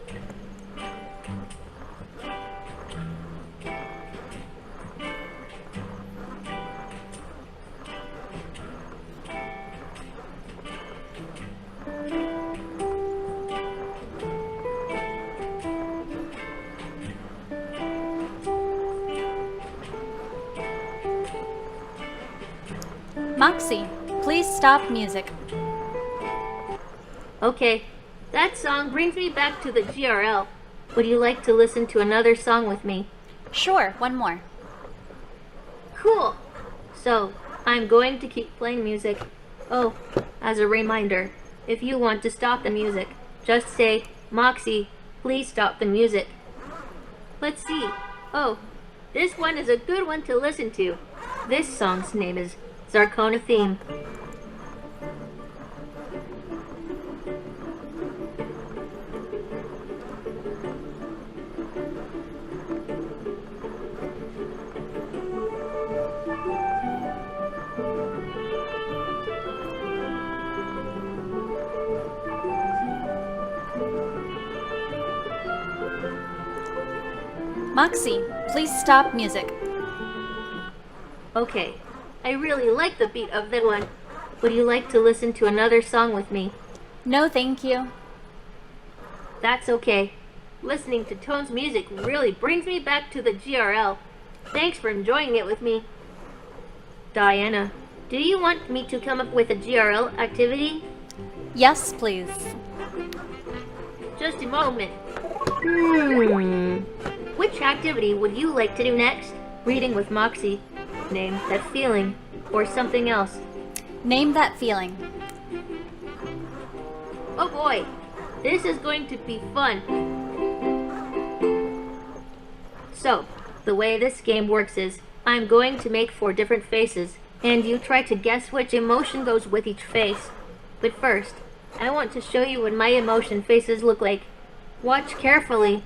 Moxie, please stop music. Okay, that song brings me back to the GRL. Would you like to listen to another song with me? Sure, one more. Cool! So, I'm going to keep playing music. Oh, as a reminder, if you want to stop the music, just say, Moxie, please stop the music. Let's see. Oh, this one is a good one to listen to. This song's name is Zarkona Theme. Moxie, please stop music. Okay, I really like the beat of that one. Would you like to listen to another song with me? No, thank you. That's okay. Listening to Tone's music really brings me back to the GRL. Thanks for enjoying it with me. Diana, do you want me to come up with a GRL activity? Yes, please. Just a moment. Which activity would you like to do next? Reading with Moxie. Name that feeling, or something else. Name that feeling. Oh boy, this is going to be fun. So, the way this game works is, I'm going to make 4 different faces, and you try to guess which emotion goes with each face. But first, I want to show you what my emotion faces look like. Watch carefully.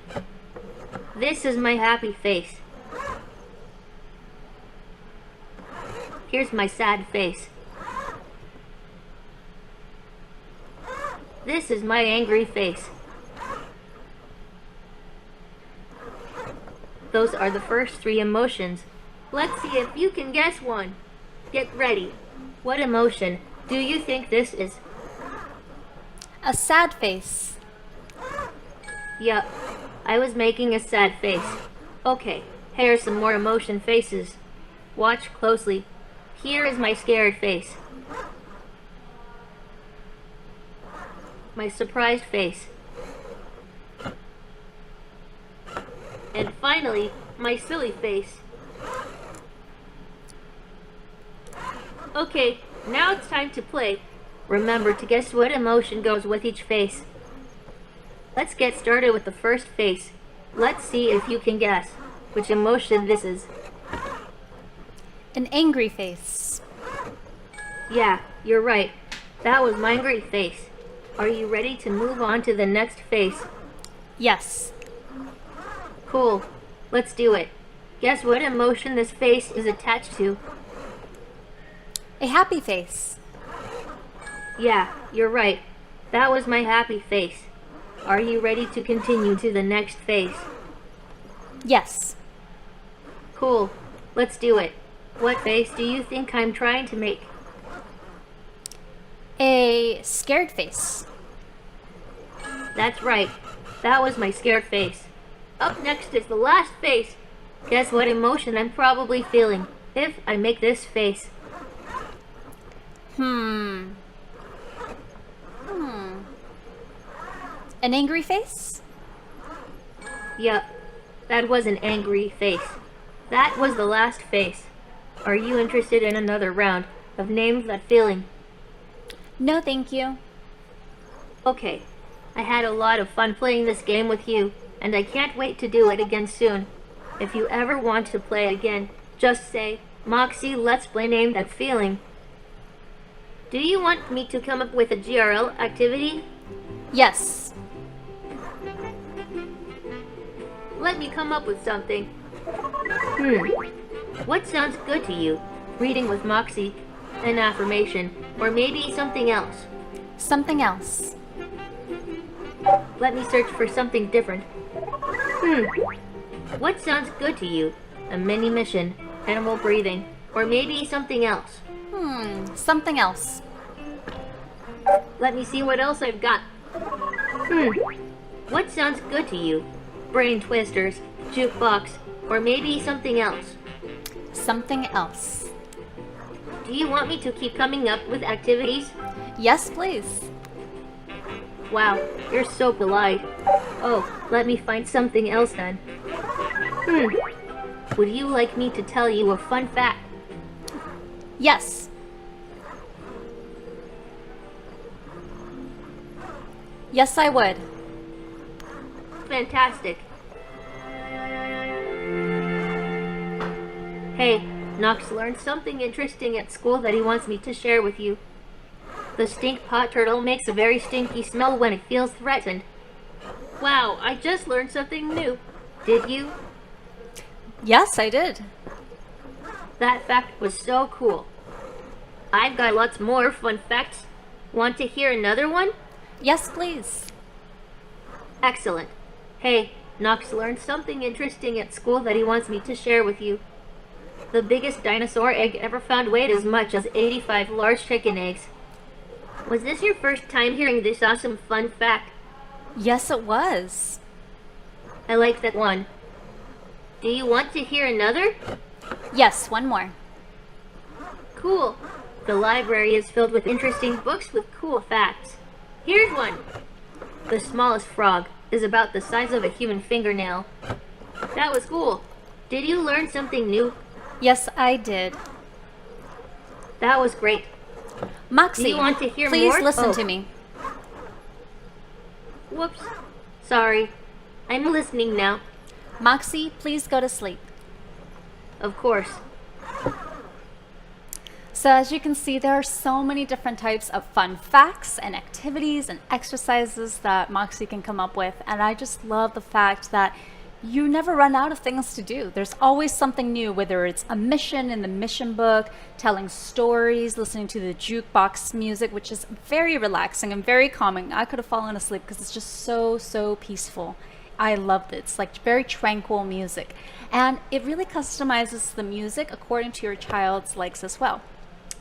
This is my happy face. here's my sad face. This is my angry face. Those are the first 3 emotions. Let's see if you can guess one. Get ready. What emotion do you think this is? A sad face. Yup, I was making a sad face. Okay, here are some more emotion faces. Watch closely. Here is my scared face. My surprised face. And finally, my silly face. Okay, now it's time to play. Remember to guess what emotion goes with each face. Let's get started with the first face. Let's see if you can guess which emotion this is. An angry face. Yeah, you're right. That was my angry face. Are you ready to move on to the next face? Yes. Cool. Let's do it. Guess what emotion this face is attached to? A happy face. Yeah, you're right. That was my happy face. Are you ready to continue to the next face? Yes. Cool. Let's do it. What face do you think I'm trying to make? A scared face. That's right. That was my scared face. Up next is the last face. Guess what emotion I'm probably feeling if I make this face? An angry face? Yup. That was an angry face. That was the last face. Are you interested in another round of Name That Feeling? No, thank you. Okay. I had a lot of fun playing this game with you, and I can't wait to do it again soon. If you ever want to play again, just say, Moxie, let's play Name That Feeling. Do you want me to come up with a GRL activity? Yes. Let me come up with something. What sounds good to you? Reading with Moxie, an affirmation, or maybe something else? Something else. Let me search for something different. What sounds good to you? A mini mission, animal breathing, or maybe something else? Something else. Let me see what else I've got. What sounds good to you? Brain twisters, jukebox, or maybe something else? Something else. Do you want me to keep coming up with activities? Yes, please. Wow, you're so polite. Oh, let me find something else then. Would you like me to tell you a fun fact? Yes. Yes, I would. Fantastic. Hey, Nox learned something interesting at school that he wants me to share with you. The stink pot turtle makes a very stinky smell when it feels threatened. Wow, I just learned something new. Did you? Yes, I did. That fact was so cool. I've got lots more fun facts. Want to hear another one? Yes, please. Excellent. Hey, Nox learned something interesting at school that he wants me to share with you. The biggest dinosaur egg ever found weighed as much as 85 large chicken eggs. Was this your first time hearing this awesome fun fact? Yes, it was. I like that one. Do you want to hear another? Yes, one more. Cool. The library is filled with interesting books with cool facts. Here's one. The smallest frog is about the size of a human fingernail. That was cool. Did you learn something new? Yes, I did. That was great. Moxie, Do you want to hear please more? listen to me. Whoops. Sorry. I'm listening now. Moxie, please go to sleep. Of course. So as you can see, there are so many different types of fun facts and activities and exercises that Moxie can come up with. And I just love the fact that you never run out of things to do. There's always something new, whether it's a mission in the mission book, telling stories, listening to the jukebox music, which is very relaxing and very calming. I could have fallen asleep because it's just so peaceful. I loved it. It's like very tranquil music. And it really customizes the music according to your child's likes as well.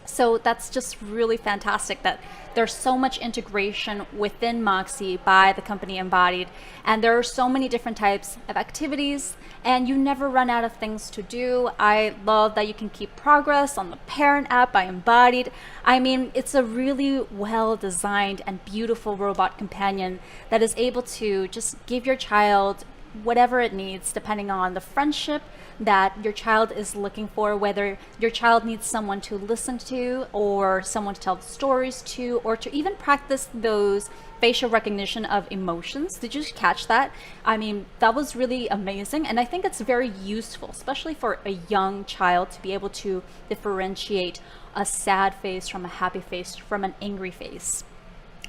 So that's just really fantastic that there's so much integration within Moxie by the company Embodied, and there are so many different types of activities, and you never run out of things to do. I love that you can keep progress on the parent app by Embodied. I mean, it's a really well designed and beautiful robot companion that is able to just give your child whatever it needs depending on the friendship that your child is looking for, whether your child needs someone to listen to or someone to tell stories to, or to even practice those facial recognition of emotions. Did you catch that? I mean, that was really amazing, and I think it's very useful, especially for a young child, to be able to differentiate a sad face from a happy face from an angry face.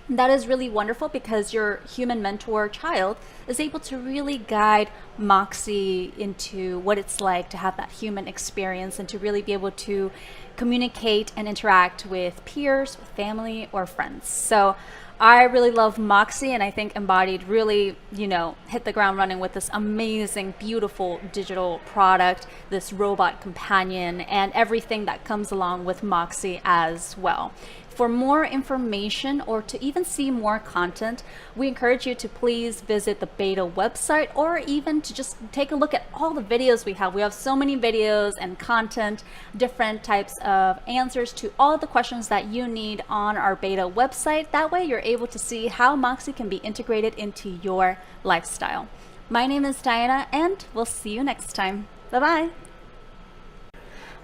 That is really wonderful because your human mentor child is able to really guide Moxie into what it's like to have that human experience and to really be able to communicate and interact with peers, with family, or friends. So I really love Moxie, and I think Embodied really, hit the ground running with this amazing, beautiful digital product, this robot companion, and everything that comes along with Moxie as well. For more information or to even see more content, we encourage you to please visit the b8ta website, or even to just take a look at all the videos we have. We have so many videos and content, different types of answers to all the questions that you need on our b8ta website. That way you're able to see how Moxie can be integrated into your lifestyle. My name is Diana, and we'll see you next time. Bye-bye.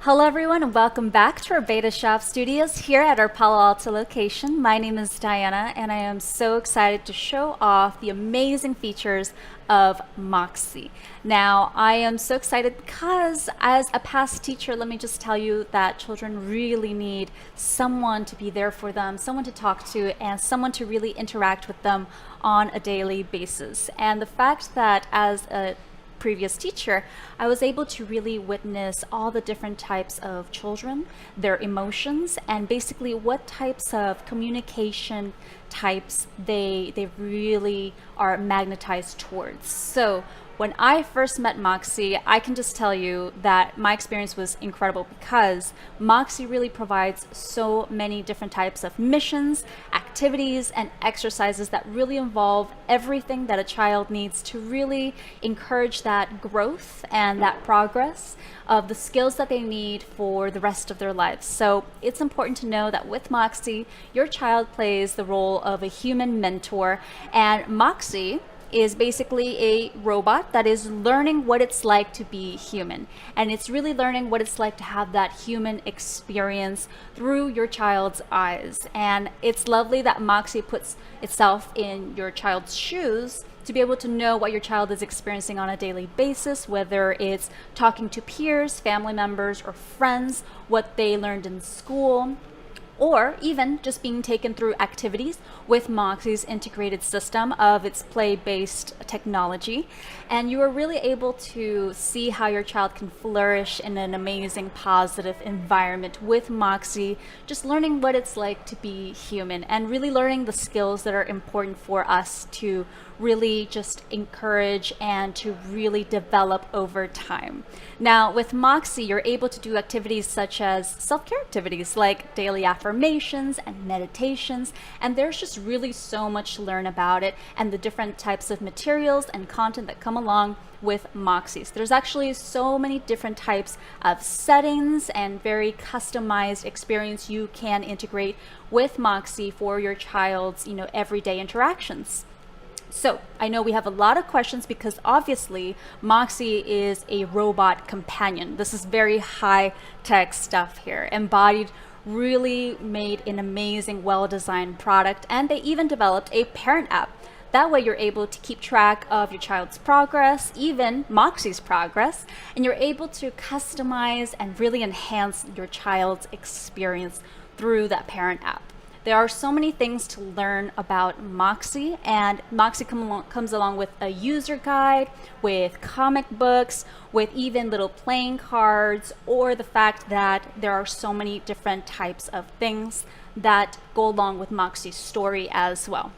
Hello everyone, and welcome back to our b8ta Shop Studios here at our Palo Alto location. My name is Diana, and I am so excited to show off the amazing features of Moxie. Now, I am so excited because as a past teacher, let me just tell you that children really need someone to be there for them, someone to talk to, and someone to really interact with them on a daily basis. And the fact that as a previous teacher, I was able to really witness all the different types of children, their emotions, and basically what types of communication types they really are magnetized towards. So when I first met Moxie, I can just tell you that my experience was incredible because Moxie really provides so many different types of missions, activities, and exercises that really involve everything that a child needs to really encourage that growth and that progress of the skills that they need for the rest of their lives. So it's important to know that with Moxie, your child plays the role of a human mentor, and Moxie is basically a robot that is learning what it's like to be human. And it's really learning what it's like to have that human experience through your child's eyes. And it's lovely that Moxie puts itself in your child's shoes to be able to know what your child is experiencing on a daily basis, whether it's talking to peers, family members, or friends, what they learned in school, or even just being taken through activities with Moxie's integrated system of its play-based technology. And you are really able to see how your child can flourish in an amazing, positive environment with Moxie, just learning what it's like to be human and really learning the skills that are important for us to really just encourage and to really develop over time. Now, with Moxie, you're able to do activities such as self-care activities like daily affirmations and meditations, and there's just really so much to learn about it and the different types of materials and content that come along with Moxie. So there's actually so many different types of settings and very customized experience you can integrate with Moxie for your child's, everyday interactions. So I know we have a lot of questions because obviously Moxie is a robot companion. This is very high tech stuff here. Embodied really made an amazing, well-designed product, and they even developed a parent app. That way you're able to keep track of your child's progress, even Moxie's progress, and you're able to customize and really enhance your child's experience through that parent app. There are so many things to learn about Moxie, and Moxie comes along with a user guide, with comic books, with even little playing cards, or the fact that there are so many different types of things that go along with Moxie's story as well.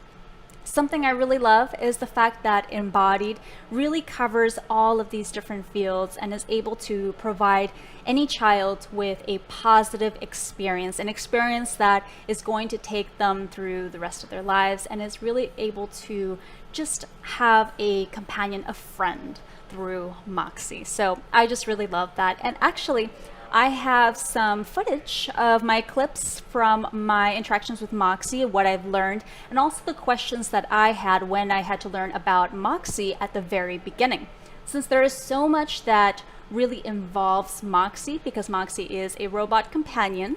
Something I really love is the fact that Embodied really covers all of these different fields and is able to provide any child with a positive experience, an experience that is going to take them through the rest of their lives, and is really able to just have a companion, a friend through Moxie. So I just really love that. And actually, I have some footage of my clips from my interactions with Moxie, what I've learned, and also the questions that I had when I had to learn about Moxie at the very beginning. Since there is so much that really involves Moxie, because Moxie is a robot companion,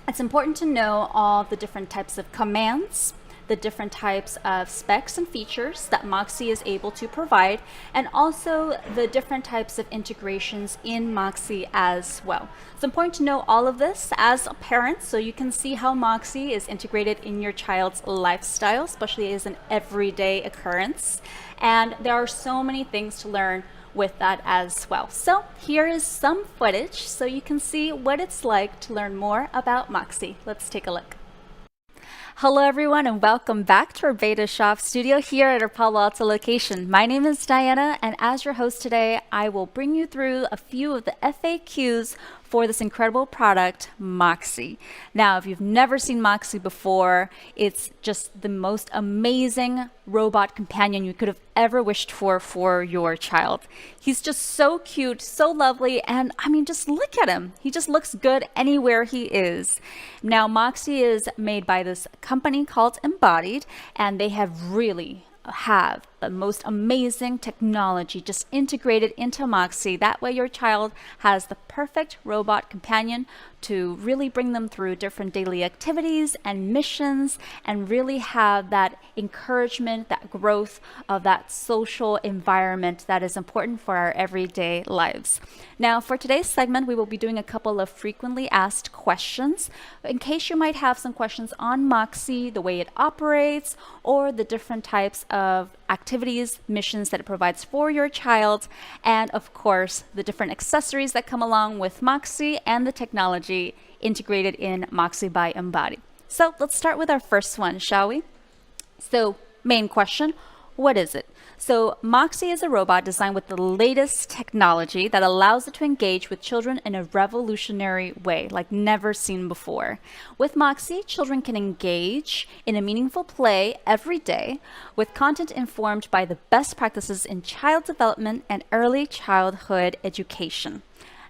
it's important to know all the different types of commands, the different types of specs and features that Moxie is able to provide, and also the different types of integrations in Moxie as well. It's important to know all of this as a parent so you can see how Moxie is integrated in your child's lifestyle, especially as an everyday occurrence. And there are so many things to learn with that as well. So here is some footage so you can see what it's like to learn more about Moxie. Let's take a look. Hello everyone, and welcome back to our b8ta shop studio here at our Palo Alto location. My name is Diana, and as your host today, I will bring you through a few of the FAQs for this incredible product, Moxie. Now, if you've never seen Moxie before, it's just the most amazing robot companion you could have ever wished for your child. He's just so cute, so lovely, and I mean, just look at him. He just looks good anywhere he is. Now, Moxie is made by this company called Embodied, and they have the most amazing technology just integrated into Moxie. That way your child has the perfect robot companion to really bring them through different daily activities and missions, and really have that encouragement, that growth of that social environment that is important for our everyday lives. Now, for today's segment, we will be doing a couple of frequently asked questions in case you might have some questions on Moxie, the way it operates, or the different types of activities, missions that it provides for your child, and of course, the different accessories that come along with Moxie and the technology integrated in Moxie by Embodied. So let's start with our first one, shall we? So, main question, what is it? So Moxie is a robot designed with the latest technology that allows it to engage with children in a revolutionary way, like never seen before. With Moxie, children can engage in a meaningful play every day with content informed by the best practices in child development and early childhood education.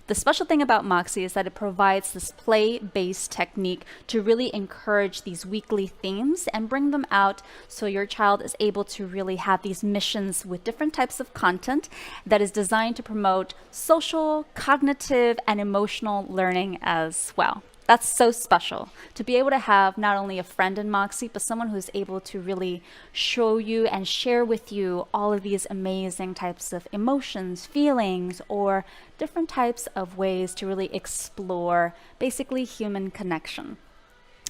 The special thing about Moxie is that it provides this play-based technique to really encourage these weekly themes and bring them out so your child is able to really have these missions with different types of content that is designed to promote social, cognitive, and emotional learning as well. That's so special to be able to have not only a friend in Moxie, but someone who's able to really show you and share with you all of these amazing types of emotions, feelings, or different types of ways to really explore basically human connection.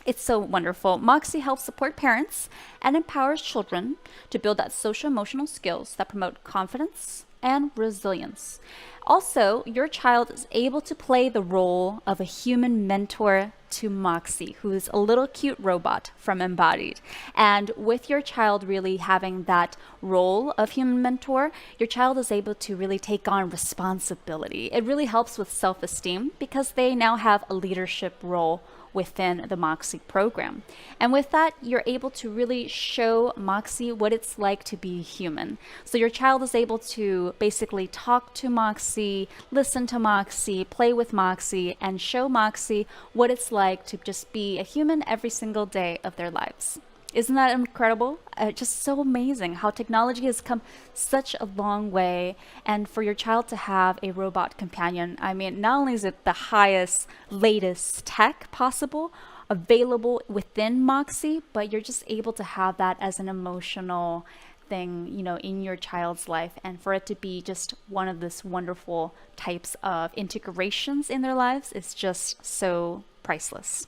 It's so wonderful. Moxie helps support parents and empowers children to build that social emotional skills that promote confidence and resilience. Also, your child is able to play the role of a human mentor to Moxie, who is a little cute robot from Embodied. And with your child really having that role of human mentor, your child is able to really take on responsibility. It really helps with self-esteem because they now have a leadership role within the Moxie program. And with that, you're able to really show Moxie what it's like to be human. So your child is able to basically talk to Moxie, listen to Moxie, play with Moxie, and show Moxie what it's like to just be a human every single day of their lives. Isn't that incredible? Just so amazing how technology has come such a long way. And for your child to have a robot companion, I mean, not only is it the highest, latest tech possible available within Moxie, but you're just able to have that as an emotional thing, you know, in your child's life, and for it to be just one of this wonderful types of integrations in their lives is just so priceless.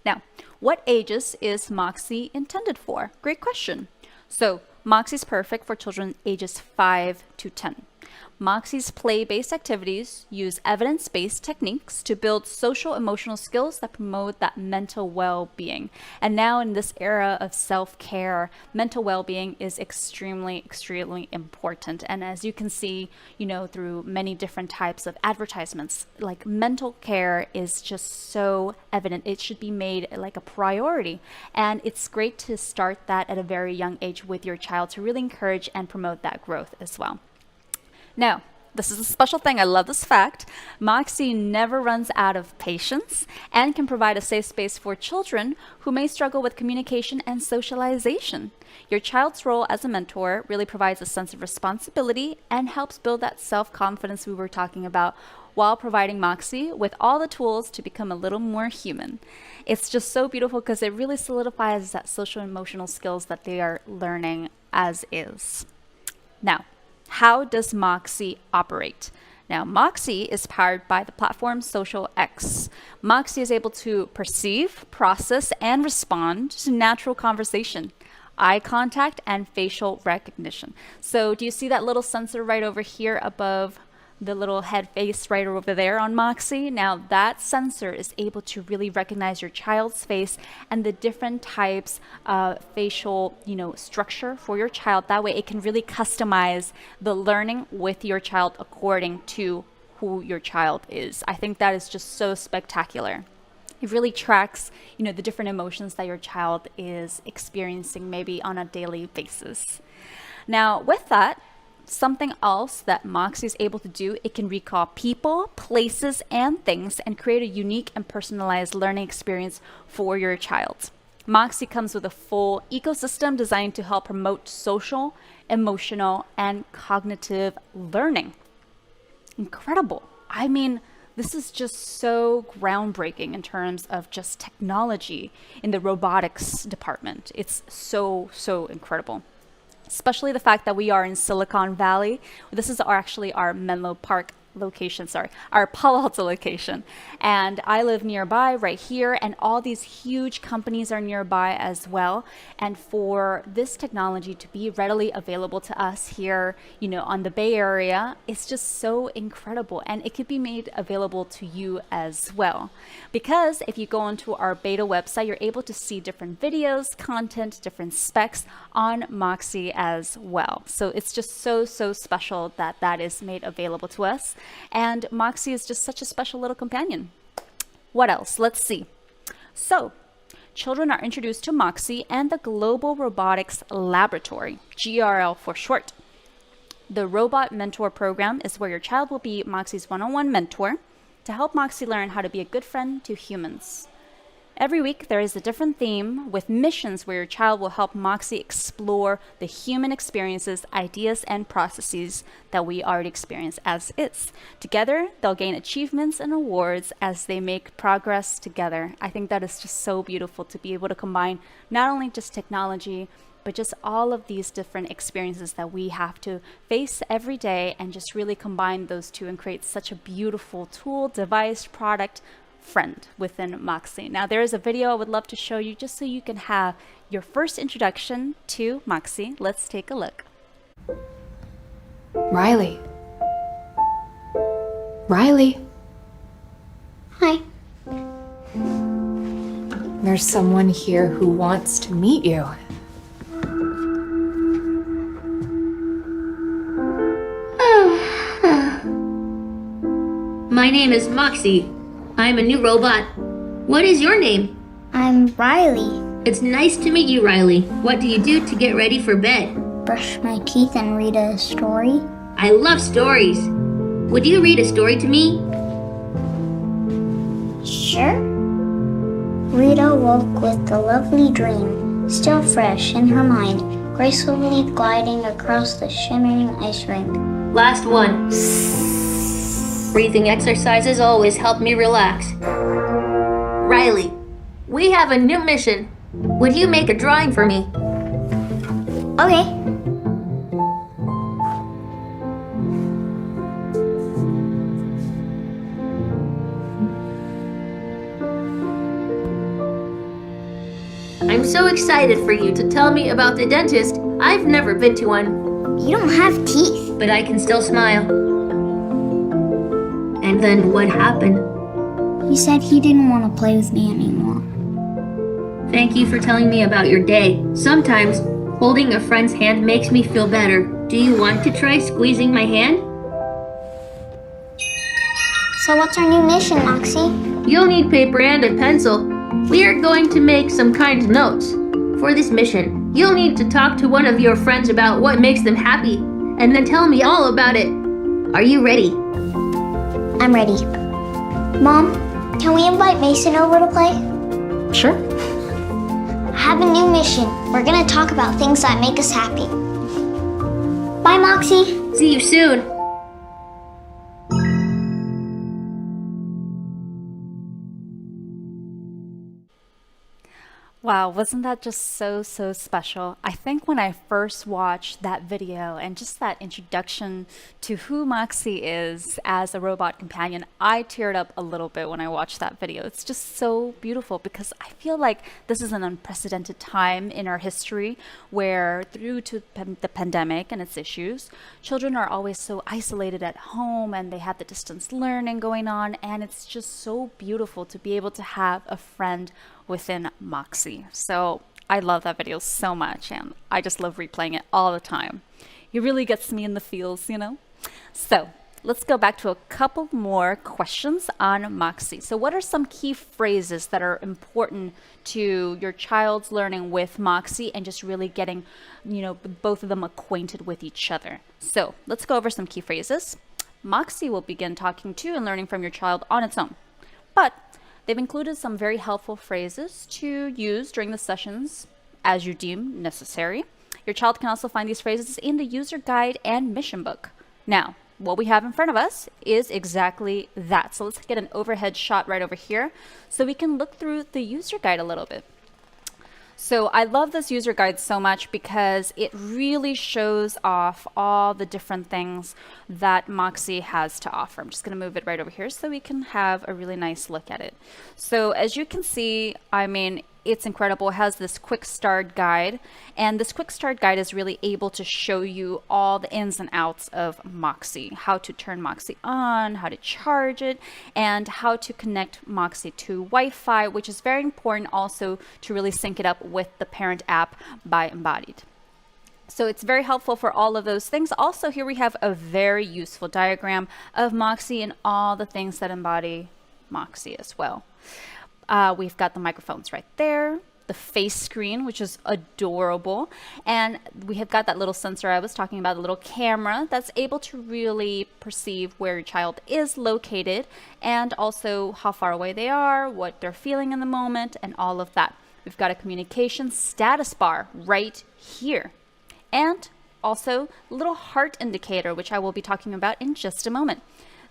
Now, what ages is Moxie intended for? Great question. So, Moxie is perfect for children ages 5 to 10. Moxie's play-based activities use evidence-based techniques to build social emotional skills that promote that mental well-being. And now in this era of self-care, mental well-being is extremely important. And as you can see, through many different types of advertisements, like mental care is just so evident. It should be made like a priority. And it's great to start that at a very young age with your child to really encourage and promote that growth as well. Now, this is a special thing. I love this fact. Moxie never runs out of patience and can provide a safe space for children who may struggle with communication and socialization. Your child's role as a mentor really provides a sense of responsibility and helps build that self-confidence we were talking about while providing Moxie with all the tools to become a little more human. It's just so beautiful because it really solidifies that social and emotional skills that they are learning as is. Now, how does Moxie operate? Now, Moxie is powered by the platform Social X. Moxie is able to perceive, process, and respond to natural conversation, eye contact, and facial recognition. So do you see that little sensor right over here above the little head face right over there on Moxie? Now that sensor is able to really recognize your child's face and the different types of facial, structure for your child. That way it can really customize the learning with your child according to who your child is. I think that is just so spectacular. It really tracks, the different emotions that your child is experiencing maybe on a daily basis. Now with that, something else that Moxie is able to do, it can recall people, places, and things and create a unique and personalized learning experience for your child. Moxie comes with a full ecosystem designed to help promote social, emotional, and cognitive learning. Incredible. I mean, this is just so groundbreaking in terms of just technology in the robotics department. It's so incredible. Especially the fact that we are in Silicon Valley. This is actually our Menlo Park location, our Palo Alto location. And I live nearby right here, and all these huge companies are nearby as well. And for this technology to be readily available to us here, on the Bay Area, it's just so incredible. And it could be made available to you as well. Because if you go onto our b8ta website, you're able to see different videos, content, different specs on Moxie as well. So it's just so special that that is made available to us. And Moxie is just such a special little companion. What else? Let's see. So, children are introduced to Moxie and the Global Robotics Laboratory, GRL for short. The Robot Mentor Program is where your child will be Moxie's one-on-one mentor to help Moxie learn how to be a good friend to humans. Every week, there is a different theme with missions where your child will help Moxie explore the human experiences, ideas, and processes that we already experience as is. Together, they'll gain achievements and awards as they make progress together. I think that is just so beautiful to be able to combine not only just technology, but just all of these different experiences that we have to face every day and just really combine those two and create such a beautiful tool, device, product, friend within Moxie. Now there is a video I would love to show you just so you can have your first introduction to Moxie. Let's take a look. Riley. Riley. Hi. There's someone here who wants to meet you. My name is Moxie. I'm a new robot. What is your name? I'm Riley. It's nice to meet you, Riley. What do you do to get ready for bed? Brush my teeth and read a story. I love stories. Would you read a story to me? Sure. Rita woke with a lovely dream, still fresh in her mind, gracefully gliding across the shimmering ice rink. Last one. Breathing exercises always help me relax. Riley, we have a new mission. Would you make a drawing for me? Okay. I'm so excited for you to tell me about the dentist. I've never been to one. You don't have teeth. But I can still smile. And then what happened? He said he didn't want to play with me anymore. Thank you for telling me about your day. Sometimes, holding a friend's hand makes me feel better. Do you want to try squeezing my hand? So what's our new mission, Moxie? You'll need paper and a pencil. We are going to make some kind notes. For this mission, you'll need to talk to one of your friends about what makes them happy, and then tell me all about it. Are you ready? I'm ready. Mom, can we invite Mason over to play? Sure. I have a new mission. We're gonna talk about things that make us happy. Bye, Moxie. See you soon. Wow, wasn't that just so special? I think when I first watched that video and just that introduction to who Moxie is as a robot companion, I teared up a little bit when I watched that video. It's just so beautiful because I feel like this is an unprecedented time in our history where through to the pandemic and its issues, children are always so isolated at home and they have the distance learning going on, and it's just so beautiful to be able to have a friend within Moxie. So I love that video so much, and I just love replaying it all the time. It really gets me in the feels, you know? So let's go back to a couple more questions on Moxie. So what are some key phrases that are important to your child's learning with Moxie and just really getting, both of them acquainted with each other? So let's go over some key phrases. Moxie will begin talking to and learning from your child on its own, but they've included some very helpful phrases to use during the sessions as you deem necessary. Your child can also find these phrases in the user guide and mission book. Now, what we have in front of us is exactly that. So let's get an overhead shot right over here so we can look through the user guide a little bit. So I love this user guide so much because it really shows off all the different things that Moxie has to offer. I'm just going to move it right over here so we can have a really nice look at it. So as you can see, it's incredible. It has this quick start guide, and this quick start guide is really able to show you all the ins and outs of Moxie, how to turn Moxie on, how to charge it, and how to connect Moxie to Wi-Fi, which is very important also to really sync it up with the parent app by Embodied. So it's very helpful for all of those things. Also, here we have a very useful diagram of Moxie and all the things that embody Moxie as well. We've got the microphones right there, the face screen, which is adorable, and we have got that little sensor I was talking about, the little camera that's able to really perceive where your child is located and also how far away they are, what they're feeling in the moment, and all of that. We've got a communication status bar right here, and also a little heart indicator, which I will be talking about in just a moment.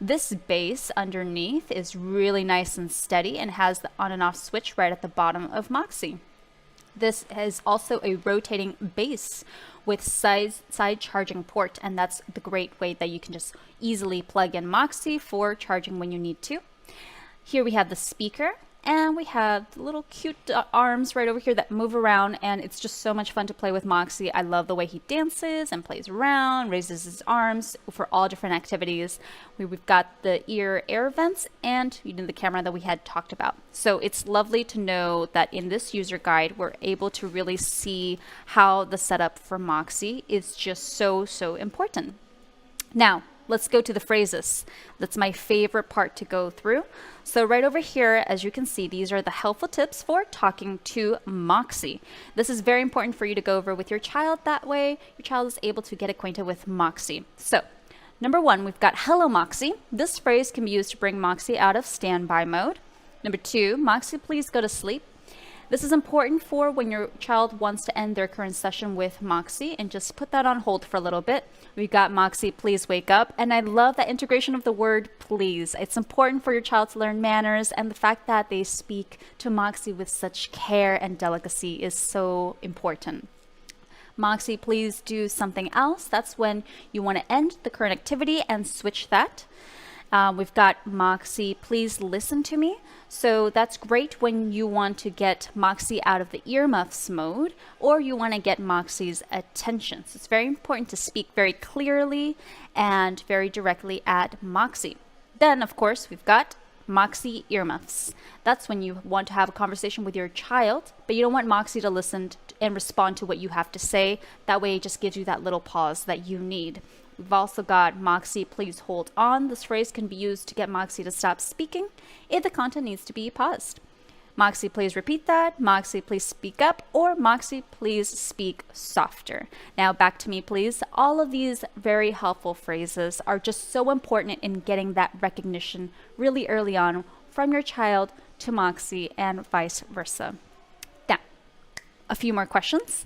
This base underneath is really nice and steady and has the on and off switch right at the bottom of Moxie. This is also a rotating base with side charging port, and that's the great way that you can just easily plug in Moxie for charging when you need to. Here we have the speaker, and we have the little cute arms right over here that move around, and it's just so much fun to play with Moxie. I love the way he dances and plays around, raises his arms for all different activities. We've got the ear air vents and the camera that we had talked about. So it's lovely to know that in this user guide, we're able to really see how the setup for Moxie is just so important. Now, let's go to the phrases. That's my favorite part to go through. So right over here, as you can see, these are the helpful tips for talking to Moxie. This is very important for you to go over with your child. That way, your child is able to get acquainted with Moxie. So, number one, we've got hello Moxie. This phrase can be used to bring Moxie out of standby mode. Number two, Moxie, please go to sleep. This is important for when your child wants to end their current session with Moxie and just put that on hold for a little bit. We've got Moxie, please wake up. And I love that integration of the word please. It's important for your child to learn manners, and the fact that they speak to Moxie with such care and delicacy is so important. Moxie, please do something else. That's when you want to end the current activity and switch that. We've got Moxie, please listen to me. So that's great when you want to get Moxie out of the earmuffs mode, or you want to get Moxie's attention. So it's very important to speak very clearly and very directly at Moxie. Then, of course, we've got Moxie earmuffs. That's when you want to have a conversation with your child, but you don't want Moxie to listen and respond to what you have to say. That way it just gives you that little pause that you need. We've also got Moxie, please hold on. This phrase can be used to get Moxie to stop speaking if the content needs to be paused. Moxie, please repeat that. Moxie, please speak up. Or Moxie, please speak softer. Now back to me, please. All of these very helpful phrases are just so important in getting that recognition really early on from your child to Moxie and vice versa. Now, a few more questions.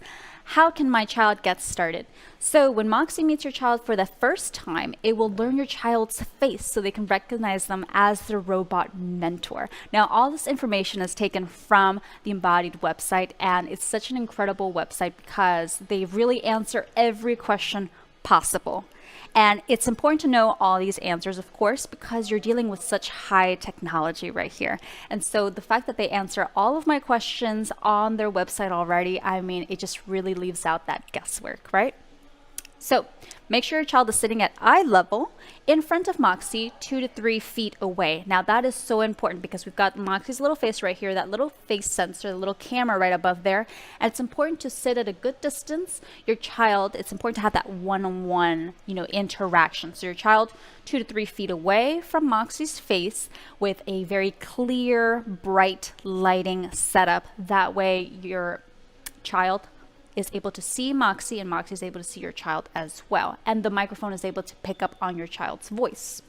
How can my child get started? So when Moxie meets your child for the first time, it will learn your child's face so they can recognize them as their robot mentor. Now, all this information is taken from the Embodied website, and it's such an incredible website because they really answer every question possible. And it's important to know all these answers, of course, because you're dealing with such high technology right here. And so the fact that they answer all of my questions on their website already, I mean, it just really leaves out that guesswork, right? So make sure your child is sitting at eye level in front of Moxie, 2 to 3 feet away. Now that is so important because we've got Moxie's little face right here, that little face sensor, the little camera right above there. And it's important to sit at a good distance. Your child, it's important to have that one-on-one, interaction. So your child 2 to 3 feet away from Moxie's face with a very clear, bright lighting setup. That way your child is able to see Moxie and Moxie is able to see your child as well. And the microphone is able to pick up on your child's voice.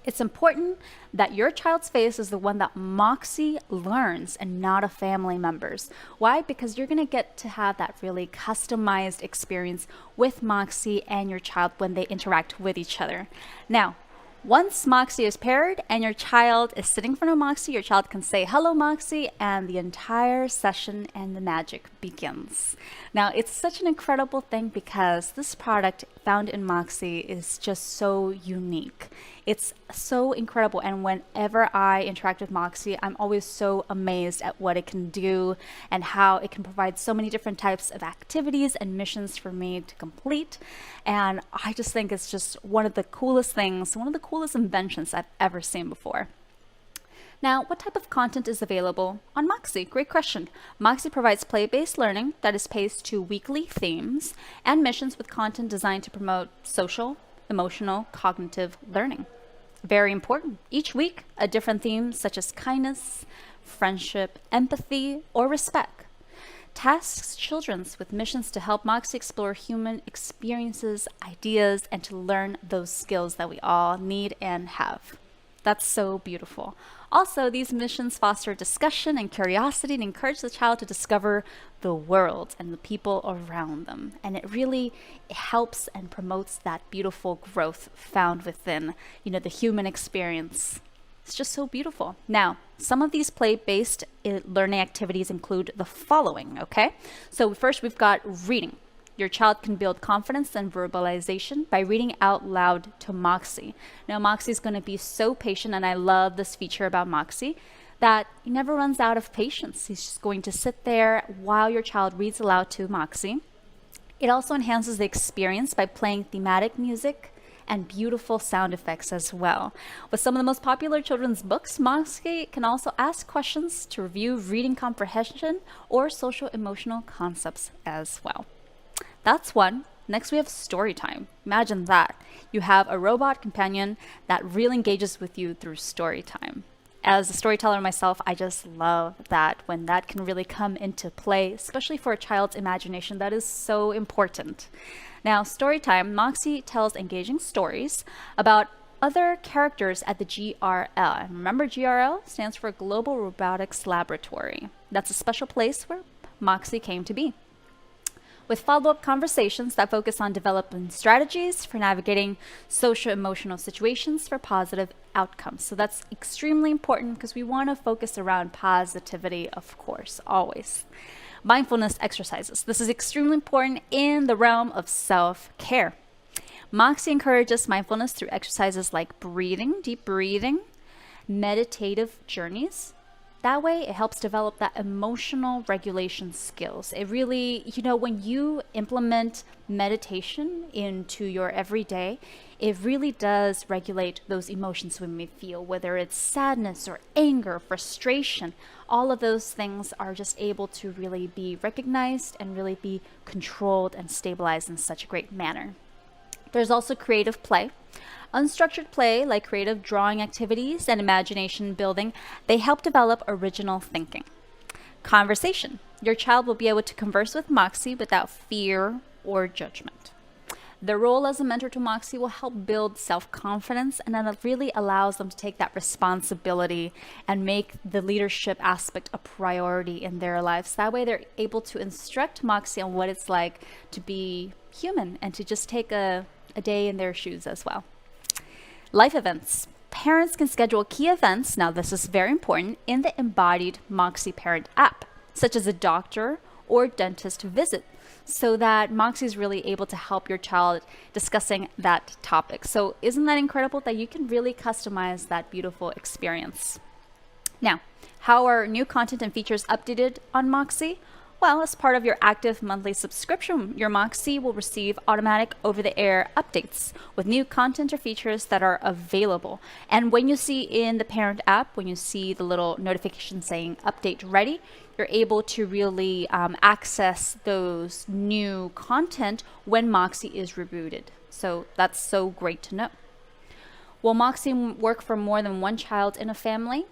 It's important that your child's face is the one that Moxie learns and not a family member's. Why? Because you're gonna get to have that really customized experience with Moxie and your child when they interact with each other. Now, once Moxie is paired and your child is sitting in front of Moxie, your child can say, "Hello, Moxie," and the entire session and the magic begins. Now, it's such an incredible thing because this product found in Moxie is just so unique. It's so incredible, and whenever I interact with Moxie, I'm always so amazed at what it can do and how it can provide so many different types of activities and missions for me to complete. And I just think it's just one of the coolest things, one of the coolest inventions I've ever seen before. Now, what type of content is available on Moxie? Great question. Moxie provides play-based learning that is paced to weekly themes and missions with content designed to promote social, emotional, cognitive learning. Very important. Each week, a different theme such as kindness, friendship, empathy, or respect. Tasks children with missions to help Moxie explore human experiences, ideas, and to learn those skills that we all need and have. That's so beautiful. Also, these missions foster discussion and curiosity and encourage the child to discover the world and the people around them. And it really helps and promotes that beautiful growth found within, the human experience. It's just so beautiful. Now, some of these play-based learning activities include the following, okay? So first we've got reading. Your child can build confidence and verbalization by reading out loud to Moxie. Now, Moxie is going to be so patient, and I love this feature about Moxie, that he never runs out of patience. He's just going to sit there while your child reads aloud to Moxie. It also enhances the experience by playing thematic music and beautiful sound effects as well. With some of the most popular children's books, Moxie can also ask questions to review reading comprehension or social emotional concepts as well. That's one. Next, we have story time. Imagine that. You have a robot companion that really engages with you through story time. As a storyteller myself, I just love that when that can really come into play, especially for a child's imagination. That is so important. Now, story time, Moxie tells engaging stories about other characters at the GRL. And remember, GRL stands for Global Robotics Laboratory. That's a special place where Moxie came to be, with follow-up conversations that focus on developing strategies for navigating social-emotional situations for positive outcomes. So that's extremely important because we want to focus around positivity, of course, always. Mindfulness exercises. This is extremely important in the realm of self-care. Moxie encourages mindfulness through exercises like breathing, deep breathing, meditative journeys. That way, it helps develop that emotional regulation skills. It really, when you implement meditation into your everyday, it really does regulate those emotions we may feel, whether it's sadness or anger, frustration. All of those things are just able to really be recognized and really be controlled and stabilized in such a great manner. There's also creative play. Unstructured play, like creative drawing activities and imagination building, they help develop original thinking. Conversation. Your child will be able to converse with Moxie without fear or judgment. Their role as a mentor to Moxie will help build self-confidence, and then it really allows them to take that responsibility and make the leadership aspect a priority in their lives. That way they're able to instruct Moxie on what it's like to be human and to just take a day in their shoes as well. Life events. Parents can schedule key events, now this is very important, in the embodied Moxie Parent app, such as a doctor or dentist visit, so that Moxie is really able to help your child discussing that topic. So isn't that incredible that you can really customize that beautiful experience? Now, how are new content and features updated on Moxie? Well, as part of your active monthly subscription, your Moxie will receive automatic over-the-air updates with new content or features that are available. And when you see in the parent app, when you see the little notification saying update ready, you're able to really access those new content when Moxie is rebooted. So that's so great to know. Will Moxie work for more than one child in a family?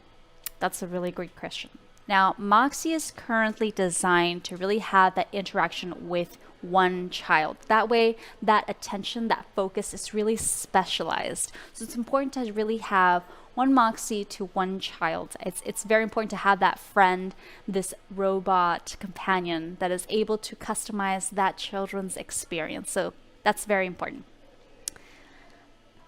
That's a really great question. Now, Moxie is currently designed to really have that interaction with one child. That way, that attention, that focus is really specialized. So it's important to really have one Moxie to one child. It's very important to have that friend, this robot companion that is able to customize that children's experience. So that's very important.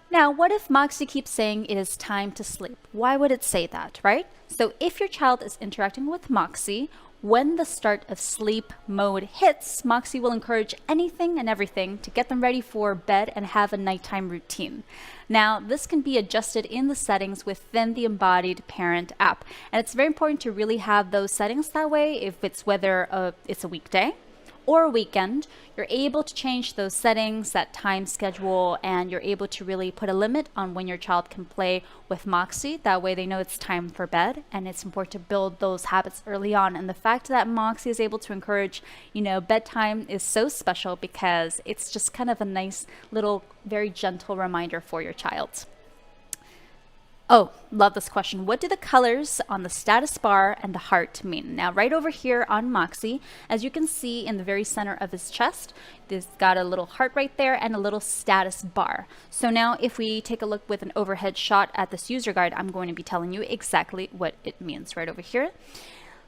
Now, what if Moxie keeps saying it is time to sleep? Why would it say that, right? So if your child is interacting with Moxie, when the start of sleep mode hits, Moxie will encourage anything and everything to get them ready for bed and have a nighttime routine. Now, this can be adjusted in the settings within the embodied parent app. And it's very important to really have those settings that way. If it's whether it's a weekday or a weekend, you're able to change those settings, that time schedule, and you're able to really put a limit on when your child can play with Moxie. That way they know it's time for bed, and it's important to build those habits early on. And the fact that Moxie is able to encourage, bedtime is so special because it's just kind of a nice little, very gentle reminder for your child. Oh, love this question. What do the colors on the status bar and the heart mean? Now, right over here on Moxie, as you can see in the very center of his chest, there's got a little heart right there and a little status bar. So now if we take a look with an overhead shot at this user guide, I'm going to be telling you exactly what it means right over here.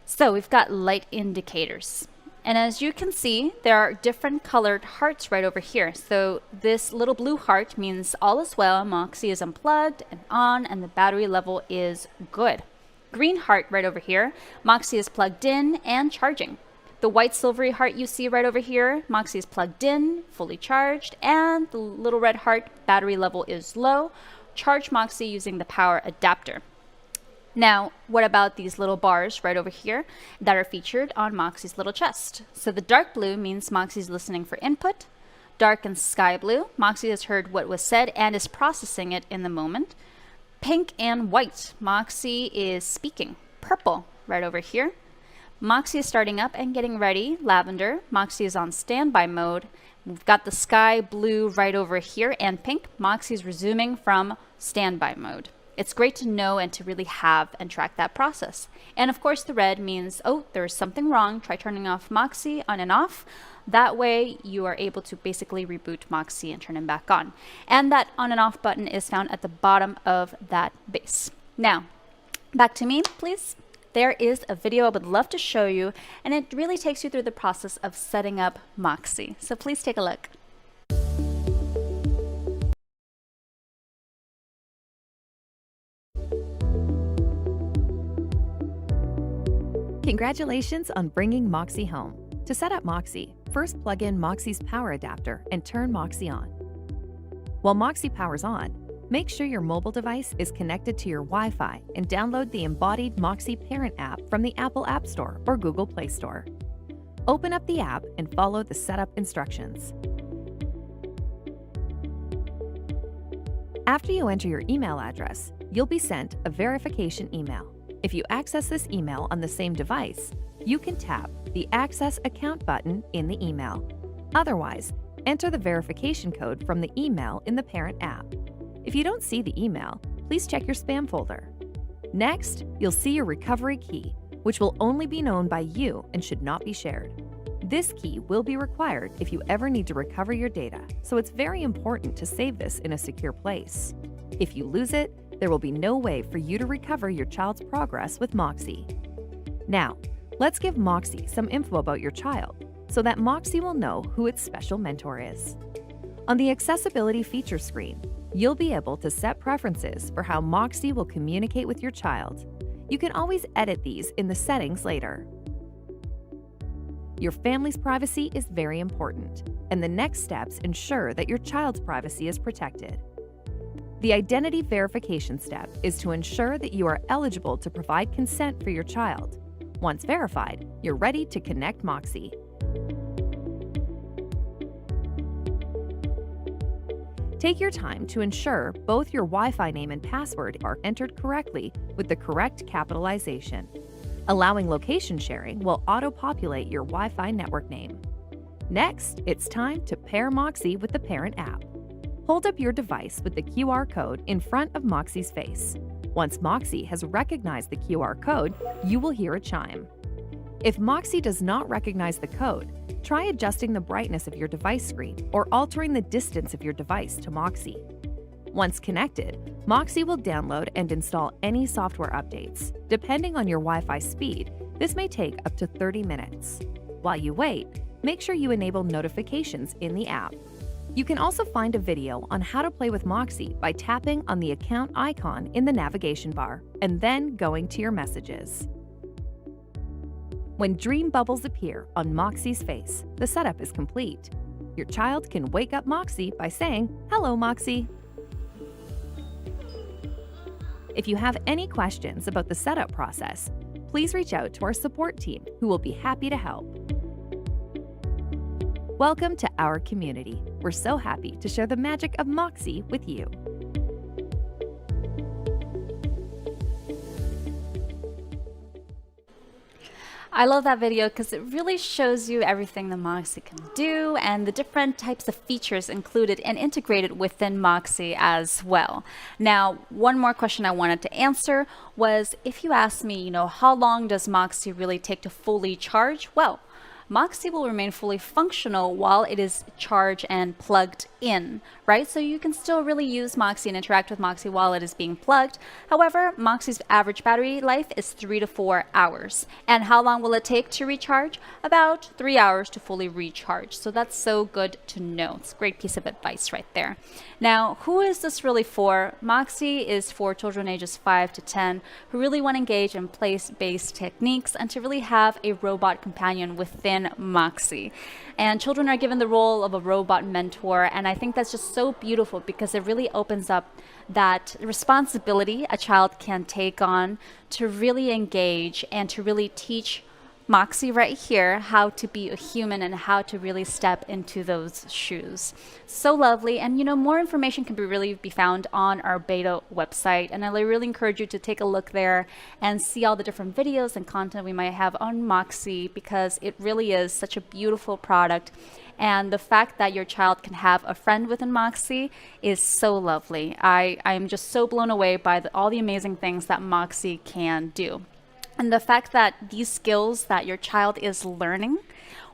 So we've got light indicators. And as you can see, there are different colored hearts right over here. So this little blue heart means all is well, Moxie is unplugged and on, and the battery level is good. Green heart right over here, Moxie is plugged in and charging. The white silvery heart you see right over here, Moxie is plugged in, fully charged, and the little red heart, battery level is low. Charge Moxie using the power adapter. Now, what about these little bars right over here that are featured on Moxie's little chest? So the dark blue means Moxie's listening for input. Dark and sky blue, Moxie has heard what was said and is processing it in the moment. Pink and white, Moxie is speaking. Purple, right over here. Moxie is starting up and getting ready. Lavender, Moxie is on standby mode. We've got the sky blue right over here, and pink, Moxie is resuming from standby mode. It's great to know and to really have and track that process. And of course, the red means, oh, there's something wrong. Try turning off Moxie on and off. That way, you are able to basically reboot Moxie and turn him back on. And that on and off button is found at the bottom of that base. Now, back to me, please. There is a video I would love to show you, and it really takes you through the process of setting up Moxie. So please take a look. Congratulations on bringing Moxie home. To set up Moxie, first plug in Moxie's power adapter and turn Moxie on. While Moxie powers on, make sure your mobile device is connected to your Wi-Fi and download the embodied Moxie Parent app from the Apple App Store or Google Play Store. Open up the app and follow the setup instructions. After you enter your email address, you'll be sent a verification email. If you access this email on the same device, you can tap the Access Account button in the email. Otherwise, enter the verification code from the email in the parent app. If you don't see the email, please check your spam folder. Next, you'll see your recovery key, which will only be known by you and should not be shared. This key will be required if you ever need to recover your data, so it's very important to save this in a secure place. If you lose it, there will be no way for you to recover your child's progress with Moxie. Now, let's give Moxie some info about your child so that Moxie will know who its special mentor is. On the accessibility feature screen, you'll be able to set preferences for how Moxie will communicate with your child. You can always edit these in the settings later. Your family's privacy is very important, and the next steps ensure that your child's privacy is protected. The identity verification step is to ensure that you are eligible to provide consent for your child. Once verified, you're ready to connect Moxie. Take your time to ensure both your Wi-Fi name and password are entered correctly with the correct capitalization. Allowing location sharing will auto-populate your Wi-Fi network name. Next, it's time to pair Moxie with the parent app. Hold up your device with the QR code in front of Moxie's face. Once Moxie has recognized the QR code, you will hear a chime. If Moxie does not recognize the code, try adjusting the brightness of your device screen or altering the distance of your device to Moxie. Once connected, Moxie will download and install any software updates. Depending on your Wi-Fi speed, this may take up to 30 minutes. While you wait, make sure you enable notifications in the app. You can also find a video on how to play with Moxie by tapping on the account icon in the navigation bar and then going to your messages. When dream bubbles appear on Moxie's face, the setup is complete. Your child can wake up Moxie by saying, "Hello, Moxie." If you have any questions about the setup process, please reach out to our support team who will be happy to help. Welcome to our community. We're so happy to share the magic of Moxie with you. I love that video because it really shows you everything the Moxie can do and the different types of features included and integrated within Moxie as well. Now, one more question I wanted to answer was, if you ask me, how long does Moxie really take to fully charge? Well, Moxie will remain fully functional while it is charged and plugged in, right? So you can still really use Moxie and interact with Moxie while it is being plugged. However, Moxie's average battery life is 3 to 4 hours. And how long will it take to recharge? About 3 hours to fully recharge. So that's so good to know. It's a great piece of advice right there. Now, who is this really for? Moxie is for children ages 5 to 10 who really want to engage in place-based techniques and to really have a robot companion within Moxie. And children are given the role of a robot mentor, and I think that's just so beautiful because it really opens up that responsibility a child can take on to really engage and to really teach Moxie right here how to be a human and how to really step into those shoes. So lovely. And more information can really be found on our b8ta website, and I really encourage you to take a look there and see all the different videos and content we might have on Moxie, because it really is such a beautiful product, and the fact that your child can have a friend within Moxie is so lovely. I am just so blown away by all the amazing things that Moxie can do. And the fact that these skills that your child is learning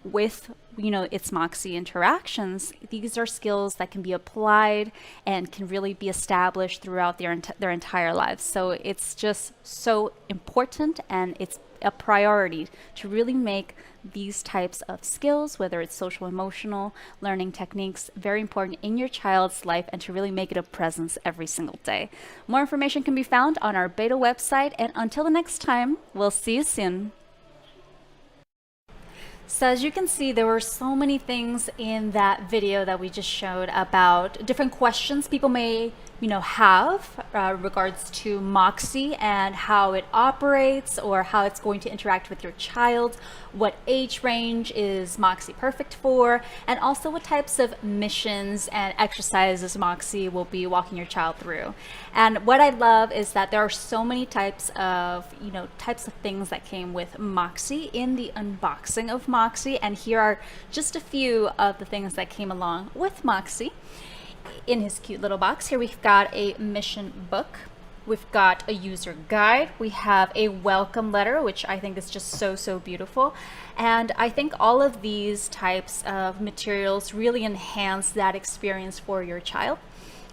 with, its Moxie interactions, these are skills that can be applied and can really be established throughout their entire lives. So it's just so important, and it's a priority to really make these types of skills, whether it's social emotional learning techniques, very important in your child's life, and to really make it a presence every single day. More information can be found on our b8ta website, and until the next time, we'll see you soon. So as you can see, there were so many things in that video that we just showed about different questions people may, have regards to Moxie and how it operates or how it's going to interact with your child. What age range is Moxie perfect for? And also what types of missions and exercises Moxie will be walking your child through. And what I love is that there are so many types of things that came with Moxie in the unboxing of Moxie. And here are just a few of the things that came along with Moxie. In his cute little box, here we've got a mission book. We've got a user guide. We have a welcome letter, which I think is just so beautiful. And I think all of these types of materials really enhance that experience for your child.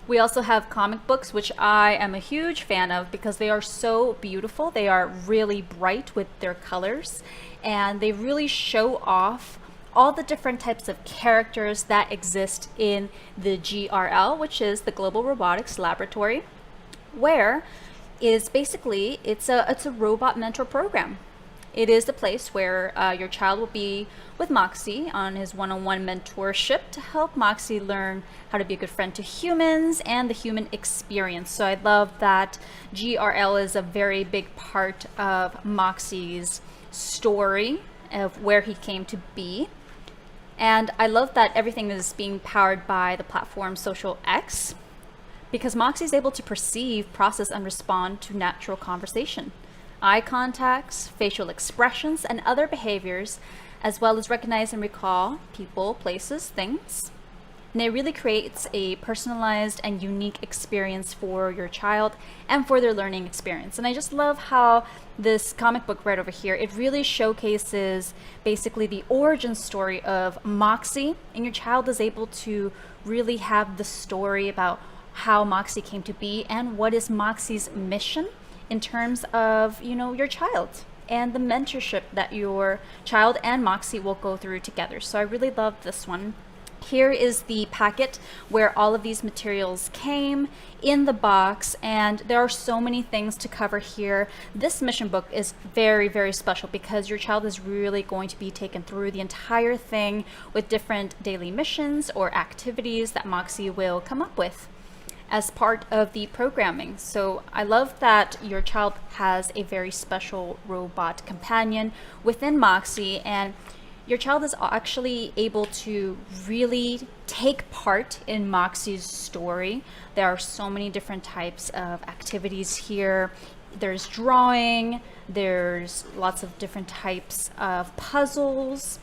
We also have comic books, which I am a huge fan of because they are so beautiful. They are really bright with their colors, and they really show off all the different types of characters that exist in the GRL, which is the Global Robotics Laboratory, where is basically it's a robot mentor program. It is the place where your child will be with Moxie on his one-on-one mentorship to help Moxie learn how to be a good friend to humans and the human experience. So I love that GRL is a very big part of Moxie's story of where he came to be. And I love that everything is being powered by the platform Social X, because Moxie is able to perceive, process, and respond to natural conversation, eye contacts, facial expressions, and other behaviors, as well as recognize and recall people, places, things. And it really creates a personalized and unique experience for your child and for their learning experience. And I just love how this comic book right over here, it really showcases basically the origin story of Moxie, and your child is able to really have the story about how Moxie came to be and what is Moxie's mission in terms of, your child and the mentorship that your child and Moxie will go through together. So I really love this one. Here is the packet where all of these materials came in the box, and there are so many things to cover here. This mission book is very special because your child is really going to be taken through the entire thing with different daily missions or activities that Moxie will come up with as part of the programming. So I love that your child has a very special robot companion within Moxie, and your child is actually able to really take part in Moxie's story. There are so many different types of activities here. There's drawing, there's lots of different types of puzzles,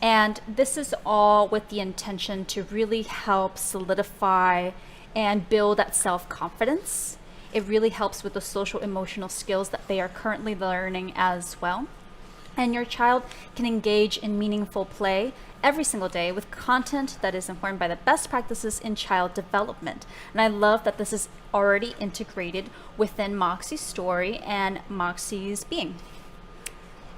and this is all with the intention to really help solidify and build that self-confidence. It really helps with the social emotional skills that they are currently learning as well. And your child can engage in meaningful play every single day with content that is informed by the best practices in child development. And I love that this is already integrated within Moxie's story and Moxie's being.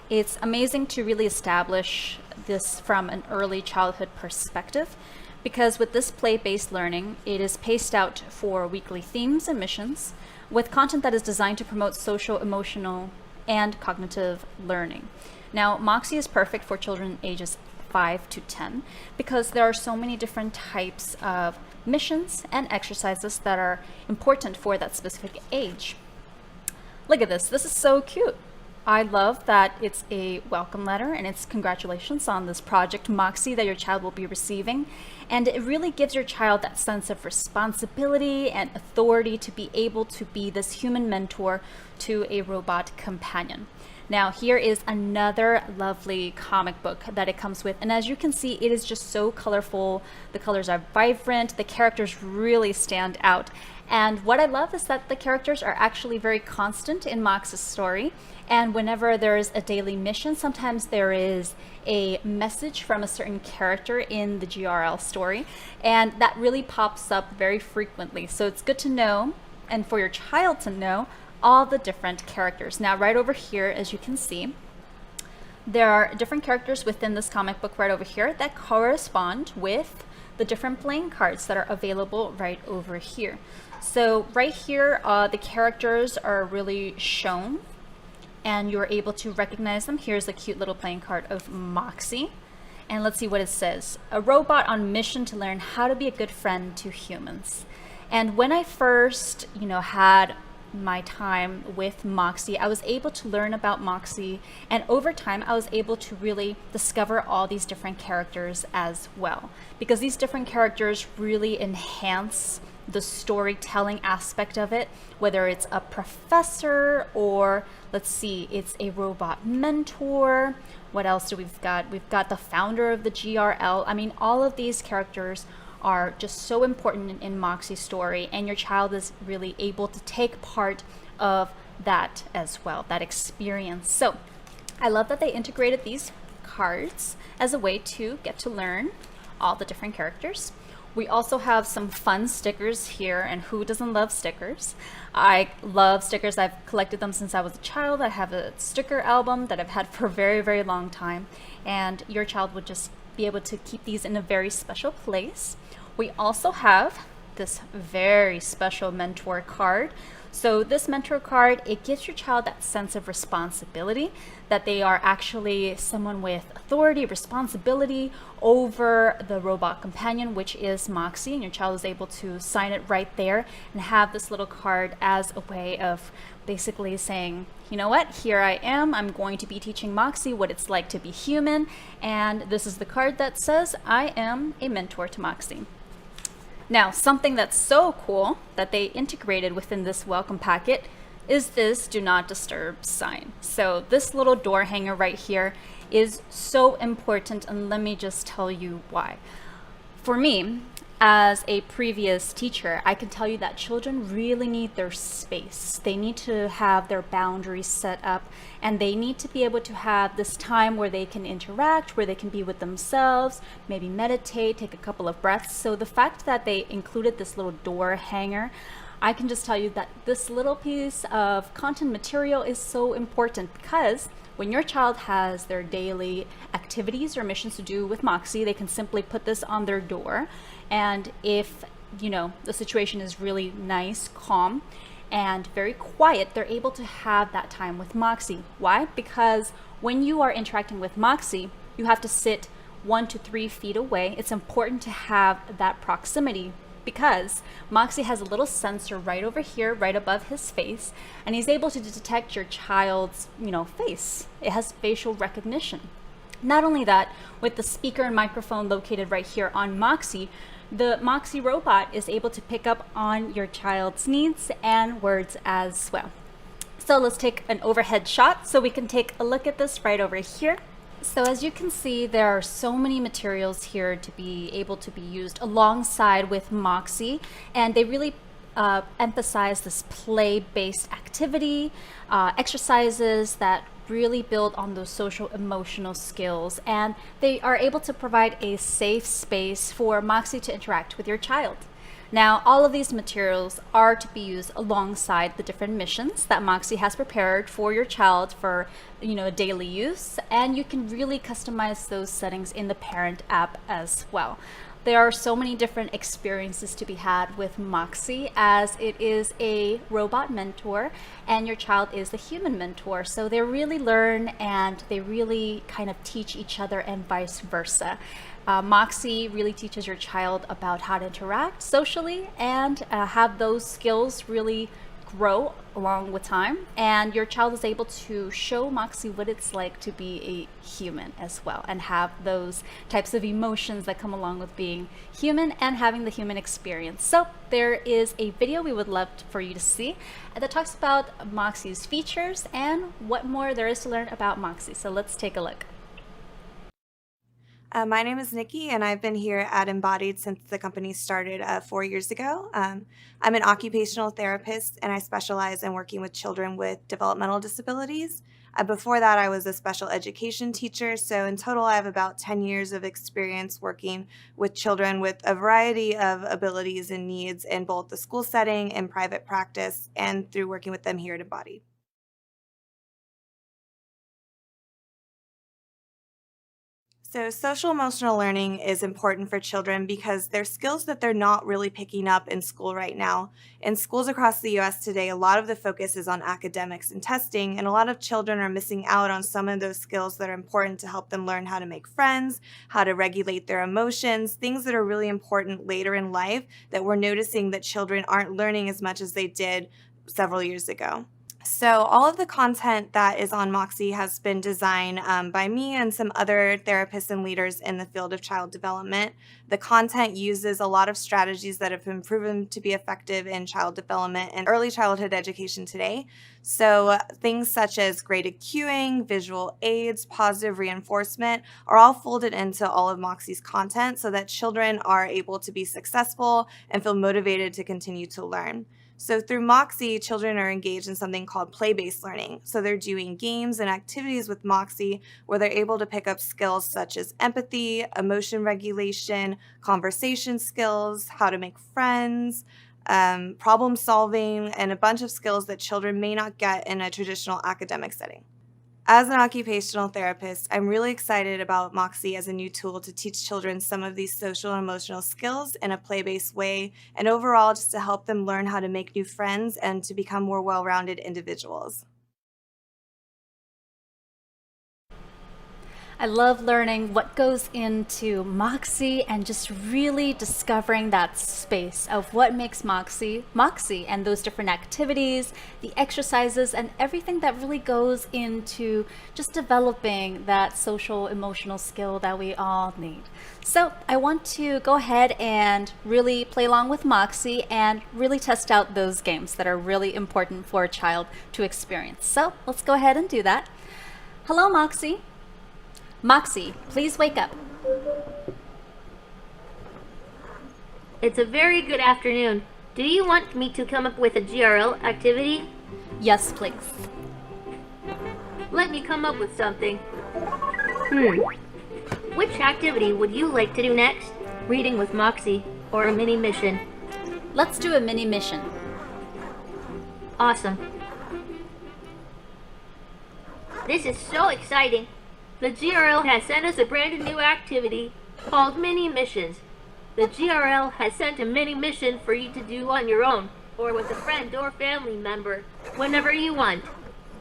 It's amazing to really establish this from an early childhood perspective, because with this play-based learning, it is paced out for weekly themes and missions with content that is designed to promote social, emotional, and cognitive learning. Now, Moxie is perfect for children ages 5 to 10 because there are so many different types of missions and exercises that are important for that specific age. Look at this. This is so cute. I love that it's a welcome letter and it's congratulations on this project Moxie that your child will be receiving. And it really gives your child that sense of responsibility and authority to be able to be this human mentor to a robot companion. Now, here is another lovely comic book that it comes with. And as you can see, it is just so colorful. The colors are vibrant. The characters really stand out. And what I love is that the characters are actually very constant in Mox's story. And whenever there's a daily mission, sometimes there is a message from a certain character in the GRL story. And that really pops up very frequently. So it's good to know, and for your child to know, all the different characters. Now, right over here, as you can see, there are different characters within this comic book right over here that correspond with the different playing cards that are available right over here. So right here, the characters are really shown, and you're able to recognize them. Here's a cute little playing card of Moxie. And let's see what it says. A robot on mission to learn how to be a good friend to humans. And when I first, had my time with Moxie, I was able to learn about Moxie, and over time I was able to really discover all these different characters as well, because these different characters really enhance the storytelling aspect of it, whether it's a professor or, let's see, it's a robot mentor. What else do we've got? We've got the founder of the GRL. I mean, all of these characters are just so important in Moxie's story, and your child is really able to take part of that as well, that experience. So I love that they integrated these cards as a way to get to learn all the different characters. We also have some fun stickers here, and who doesn't love stickers? I love stickers. I've collected them since I was a child. I have a sticker album that I've had for a very, very long time, and your child would just be able to keep these in a very special place. We also have this very special mentor card. So this mentor card, it gives your child that sense of responsibility, that they are actually someone with authority, responsibility over the robot companion, which is Moxie, and your child is able to sign it right there and have this little card as a way of basically saying, you know what, here I am, I'm going to be teaching Moxie what it's like to be human, and this is the card that says, I am a mentor to Moxie. Now, something that's so cool that they integrated within this welcome packet is this do not disturb sign. So this little door hanger right here is so important, and let me just tell you why. For me, as a previous teacher, I can tell you that children really need their space. They need to have their boundaries set up, and they need to be able to have this time where they can interact, where they can be with themselves, maybe meditate, take a couple of breaths. So the fact that they included this little door hanger, I can just tell you that this little piece of content material is so important, because when your child has their daily activities or missions to do with Moxie, they can simply put this on their door. And if, the situation is really nice, calm, and very quiet, they're able to have that time with Moxie. Why? Because when you are interacting with Moxie, you have to sit 1 to 3 feet away. It's important to have that proximity, because Moxie has a little sensor right over here, right above his face, and he's able to detect your child's, face. It has facial recognition. Not only that, with the speaker and microphone located right here on Moxie, the Moxie robot is able to pick up on your child's needs and words as well. So let's take an overhead shot so we can take a look at this right over here. So as you can see, there are so many materials here to be able to be used alongside with Moxie, and they really emphasize this play-based activity, exercises that really build on those social emotional skills, and they are able to provide a safe space for Moxie to interact with your child. Now, all of these materials are to be used alongside the different missions that Moxie has prepared for your child for, daily use, and you can really customize those settings in the parent app as well. There are so many different experiences to be had with Moxie, as it is a robot mentor and your child is the human mentor. So they really learn and they really kind of teach each other, and vice versa. Moxie really teaches your child about how to interact socially and have those skills really grow along with time, and your child is able to show Moxie what it's like to be a human as well, and have those types of emotions that come along with being human and having the human experience. So there is a video we would love for you to see that talks about Moxie's features and what more there is to learn about Moxie. So let's take a look. My name is Nikki, and I've been here at Embodied since the company started 4 years ago. I'm an occupational therapist, and I specialize in working with children with developmental disabilities. Before that, I was a special education teacher, so in total, I have about 10 years of experience working with children with a variety of abilities and needs in both the school setting and private practice, and through working with them here at Embodied. So, social emotional learning is important for children because they're skills that they're not really picking up in school right now. In schools across the US today, a lot of the focus is on academics and testing, and a lot of children are missing out on some of those skills that are important to help them learn how to make friends, how to regulate their emotions, things that are really important later in life that we're noticing that children aren't learning as much as they did several years ago. So all of the content that is on Moxie has been designed by me and some other therapists and leaders in the field of child development. The content uses a lot of strategies that have been proven to be effective in child development and early childhood education today. So things such as graded cueing, visual aids, positive reinforcement are all folded into all of Moxie's content so that children are able to be successful and feel motivated to continue to learn. So through Moxie, children are engaged in something called play-based learning. So they're doing games and activities with Moxie where they're able to pick up skills such as empathy, emotion regulation, conversation skills, how to make friends, problem solving, and a bunch of skills that children may not get in a traditional academic setting. As an occupational therapist, I'm really excited about Moxie as a new tool to teach children some of these social and emotional skills in a play-based way, and overall just to help them learn how to make new friends and to become more well-rounded individuals. I love learning what goes into Moxie and just really discovering that space of what makes Moxie Moxie, and those different activities, the exercises, and everything that really goes into just developing that social emotional skill that we all need. So I want to go ahead and really play along with Moxie and really test out those games that are really important for a child to experience. So let's go ahead and do that. Hello, Moxie. Moxie, please wake up. It's a very good afternoon. Do you want me to come up with a GRL activity? Yes, please. Let me come up with something. Which activity would you like to do next? Reading with Moxie or a mini mission? Let's do a mini mission. Awesome. This is so exciting. The GRL has sent us a brand new activity called Mini Missions. The GRL has sent a mini mission for you to do on your own or with a friend or family member whenever you want.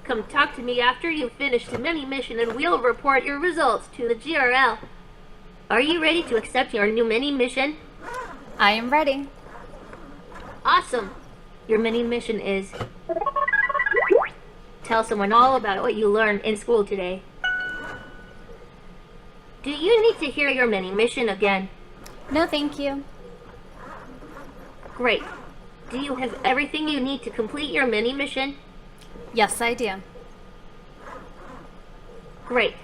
Come talk to me after you've finished the mini mission and we'll report your results to the GRL. Are you ready to accept your new mini mission? I am ready. Awesome. Your mini mission is tell someone all about what you learned in school today. Do you need to hear your mini mission again? No, thank you. Great. Do you have everything you need to complete your mini mission? Yes, I do. Great.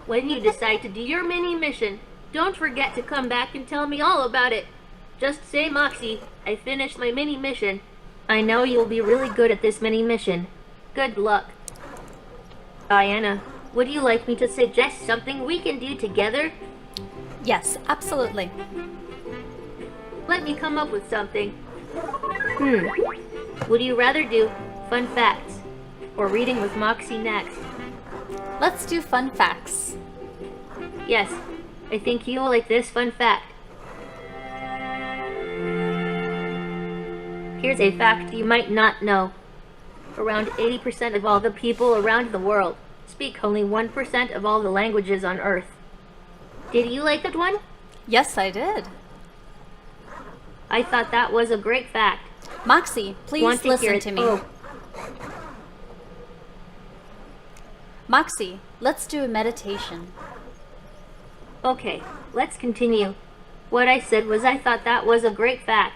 When you decide to do your mini mission, don't forget to come back and tell me all about it. Just say, Moxie, I finished my mini mission. I know you'll be really good at this mini mission. Good luck. Diana, would you like me to suggest something we can do together? Yes, absolutely. Let me come up with something. Would you rather do fun facts or reading with Moxie next? Let's do fun facts. Yes, I think you will like this fun fact. Here's a fact you might not know. Around 80% of all the people around the world speak only 1% of all the languages on Earth. Did you like that one? Yes, I did. I thought that was a great fact. Moxie, please listen to me. Oh. Moxie, let's do a meditation. Okay, let's continue. What I said was I thought that was a great fact.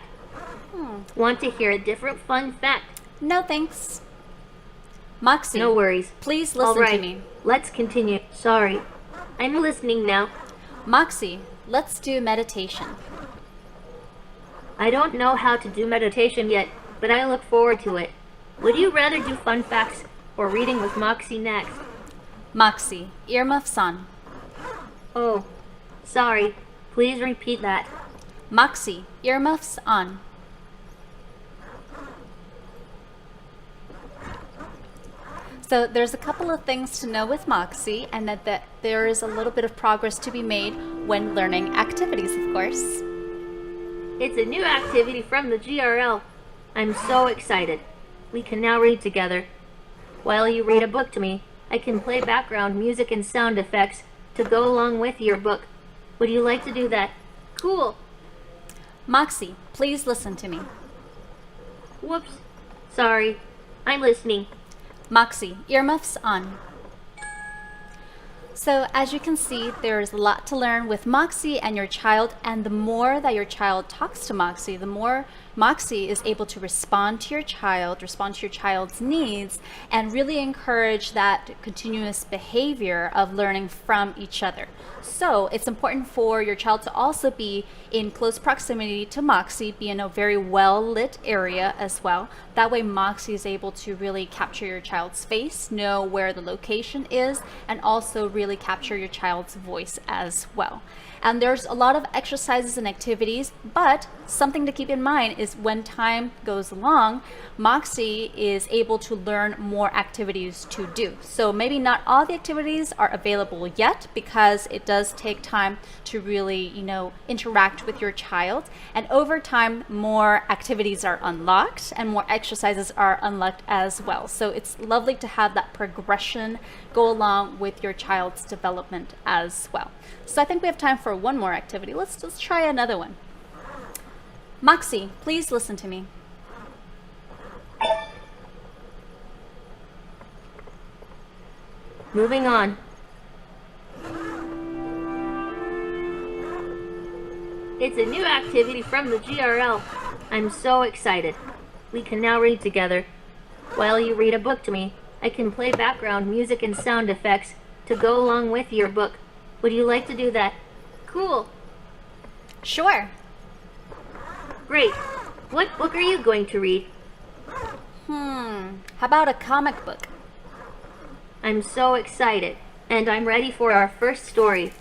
Want to hear a different fun fact? No, thanks. Moxie, no worries. Please listen All right, to me. Let's continue. Sorry. I'm listening now. Moxie, let's do meditation. I don't know how to do meditation yet, but I look forward to it. Would you rather do fun facts or reading with Moxie next? Moxie, earmuffs on. Oh, sorry. Please repeat that. Moxie, earmuffs on. So there's a couple of things to know with Moxie, and that there is a little bit of progress to be made when learning activities, of course. It's a new activity from the GRL. I'm so excited. We can now read together. While you read a book to me, I can play background music and sound effects to go along with your book. Would you like to do that? Cool. Moxie, please listen to me. Whoops. Sorry. I'm listening. Moxie, earmuffs on. So as you can see, there's a lot to learn with Moxie and your child, and the more that your child talks to Moxie, the more Moxie is able to respond to your child's needs, and really encourage that continuous behavior of learning from each other. So it's important for your child to also be in close proximity to Moxie, be in a very well-lit area as well. That way Moxie is able to really capture your child's face, know where the location is, and also really capture your child's voice as well. And there's a lot of exercises and activities, but something to keep in mind is when time goes along, Moxie is able to learn more activities to do. So maybe not all the activities are available yet, because it does take time to really, interact with your child. And over time, more activities are unlocked and more exercises are unlocked as well. So it's lovely to have that progression go along with your child's development as well. So I think we have time for one more activity. Let's try another one. Moxie, please listen to me. Moving on. It's a new activity from the GRL. I'm so excited. We can now read together. While you read a book to me, I can play background music and sound effects to go along with your book. Would you like to do that? Cool. Sure. Great. What book are you going to read? How about a comic book? I'm so excited, and I'm ready for our first story.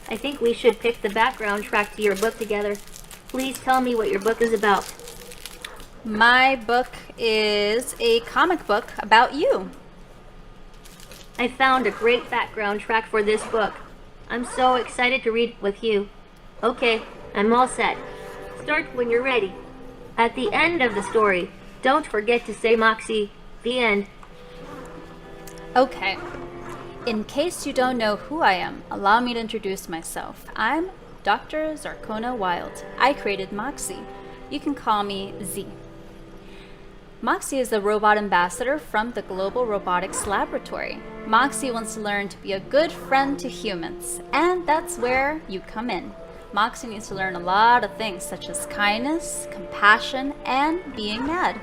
I think we should pick the background track to your book together. Please tell me what your book is about. My book is a comic book about you. I found a great background track for this book. I'm so excited to read with you. Okay, I'm all set. Start when you're ready. At the end of the story, don't forget to say Moxie. The end. Okay. In case you don't know who I am, allow me to introduce myself. I'm Dr. Zarkona Wild. I created Moxie. You can call me Z. Moxie is the robot ambassador from the Global Robotics Laboratory. Moxie wants to learn to be a good friend to humans, and that's where you come in. Moxie needs to learn a lot of things, such as kindness, compassion, and being mad,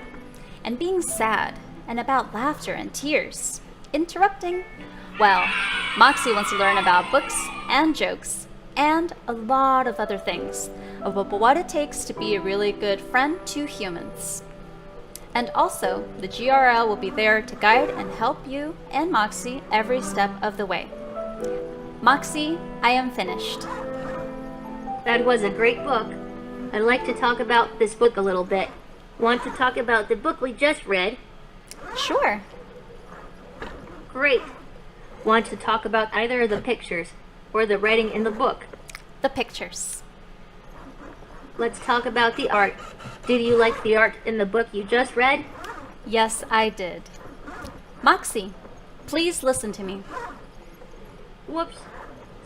and being sad, and about laughter and tears. Interrupting? Well, Moxie wants to learn about books and jokes, and a lot of other things, about what it takes to be a really good friend to humans. And also, the GRL will be there to guide and help you and Moxie every step of the way. Moxie, I am finished. That was a great book. I'd like to talk about this book a little bit. Want to talk about the book we just read? Sure. Great. Want to talk about either of the pictures or the writing in the book? The pictures. Let's talk about the art. Did you like the art in the book you just read? Yes, I did. Moxie, please listen to me. Whoops.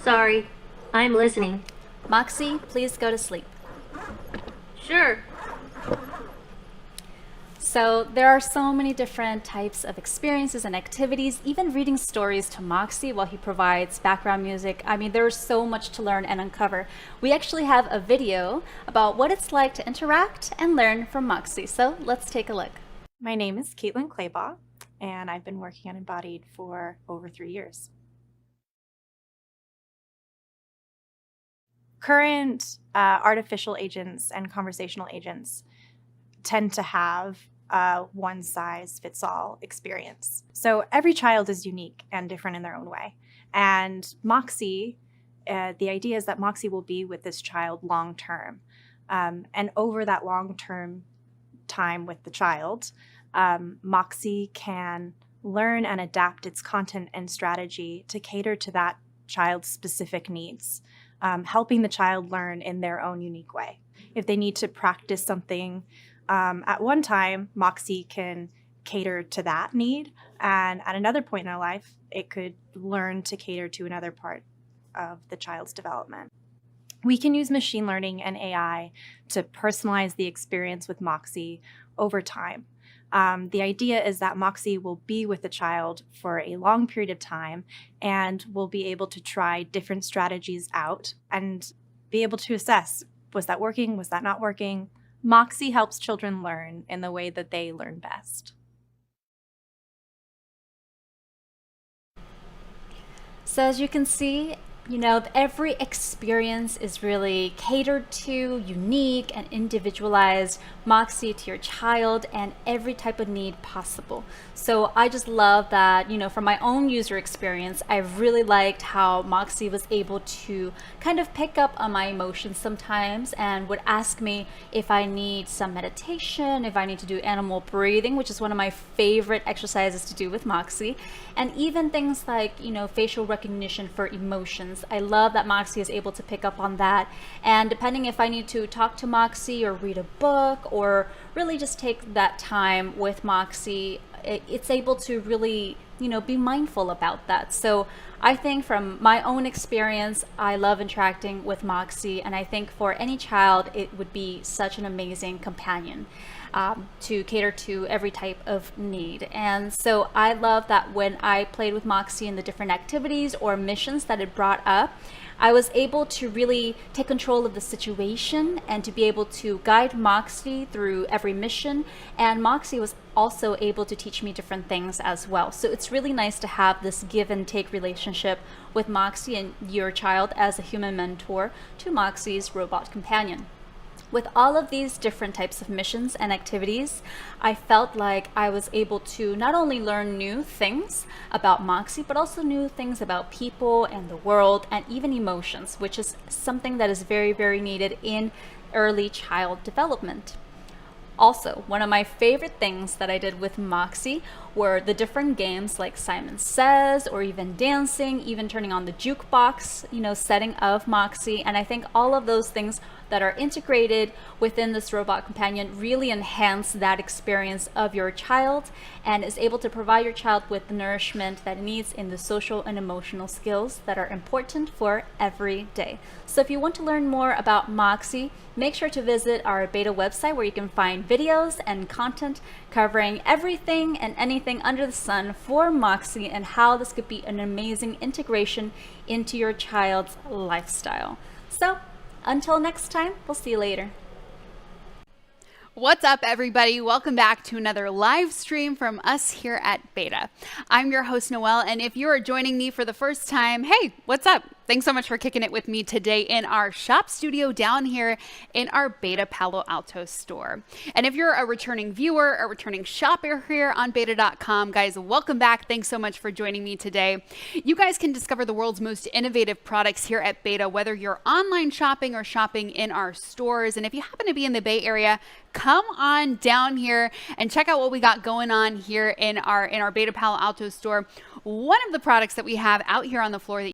Sorry. I'm listening. Moxie, please go to sleep. Sure. So there are so many different types of experiences and activities, even reading stories to Moxie while he provides background music. I mean, there's so much to learn and uncover. We actually have a video about what it's like to interact and learn from Moxie. So let's take a look. My name is Caitlin Claybaugh, and I've been working on Embodied for over 3 years. Current artificial agents and conversational agents tend to have a one-size-fits-all experience. So every child is unique and different in their own way. And Moxie, the idea is that Moxie will be with this child long-term. And over that long-term time with the child, Moxie can learn and adapt its content and strategy to cater to that child's specific needs, helping the child learn in their own unique way. If they need to practice something at one time, Moxie can cater to that need, and at another point in their life, it could learn to cater to another part of the child's development. We can use machine learning and AI to personalize the experience with Moxie over time. The idea is that Moxie will be with the child for a long period of time and will be able to try different strategies out and be able to assess, was that working, was that not working? Moxie helps children learn in the way that they learn best. So as you can see, every experience is really catered to, unique and individualized, Moxie to your child, and every type of need possible. So I just love that, from my own user experience, I really liked how Moxie was able to kind of pick up on my emotions sometimes and would ask me if I need some meditation, if I need to do animal breathing, which is one of my favorite exercises to do with Moxie, and even things like, facial recognition for emotions. I love that Moxie is able to pick up on that, and depending if I need to talk to Moxie or read a book or really just take that time with Moxie, it's able to really, be mindful about that. So I think from my own experience, I love interacting with Moxie, and I think for any child, it would be such an amazing companion to cater to every type of need. And so I love that when I played with Moxie in the different activities or missions that it brought up, I was able to really take control of the situation and to be able to guide Moxie through every mission. And Moxie was also able to teach me different things as well. So it's really nice to have this give and take relationship with Moxie and your child as a human mentor to Moxie's robot companion. With all of these different types of missions and activities, I felt like I was able to not only learn new things about Moxie, but also new things about people and the world and even emotions, which is something that is very, very needed in early child development. Also, one of my favorite things that I did with Moxie were the different games like Simon Says, or even dancing, even turning on the jukebox, setting of Moxie. And I think all of those things that are integrated within this robot companion really enhance that experience of your child and is able to provide your child with the nourishment that it needs in the social and emotional skills that are important for every day. So if you want to learn more about Moxie, make sure to visit our b8ta website where you can find videos and content covering everything and anything under the sun for Moxie and how this could be an amazing integration into your child's lifestyle. So until next time, we'll see you later. What's up, everybody? Welcome back to another live stream from us here at b8ta. I'm your host, Noelle, and if you are joining me for the first time, hey, what's up? Thanks so much for kicking it with me today in our shop studio down here in our b8ta Palo Alto store. And if you're a returning viewer, a returning shopper here on b8ta.com, guys, welcome back. Thanks so much for joining me today. You guys can discover the world's most innovative products here at b8ta, whether you're online shopping or shopping in our stores. And if you happen to be in the Bay Area, come on down here and check out what we got going on here in our b8ta Palo Alto store. One of the products that we have out here on the floor that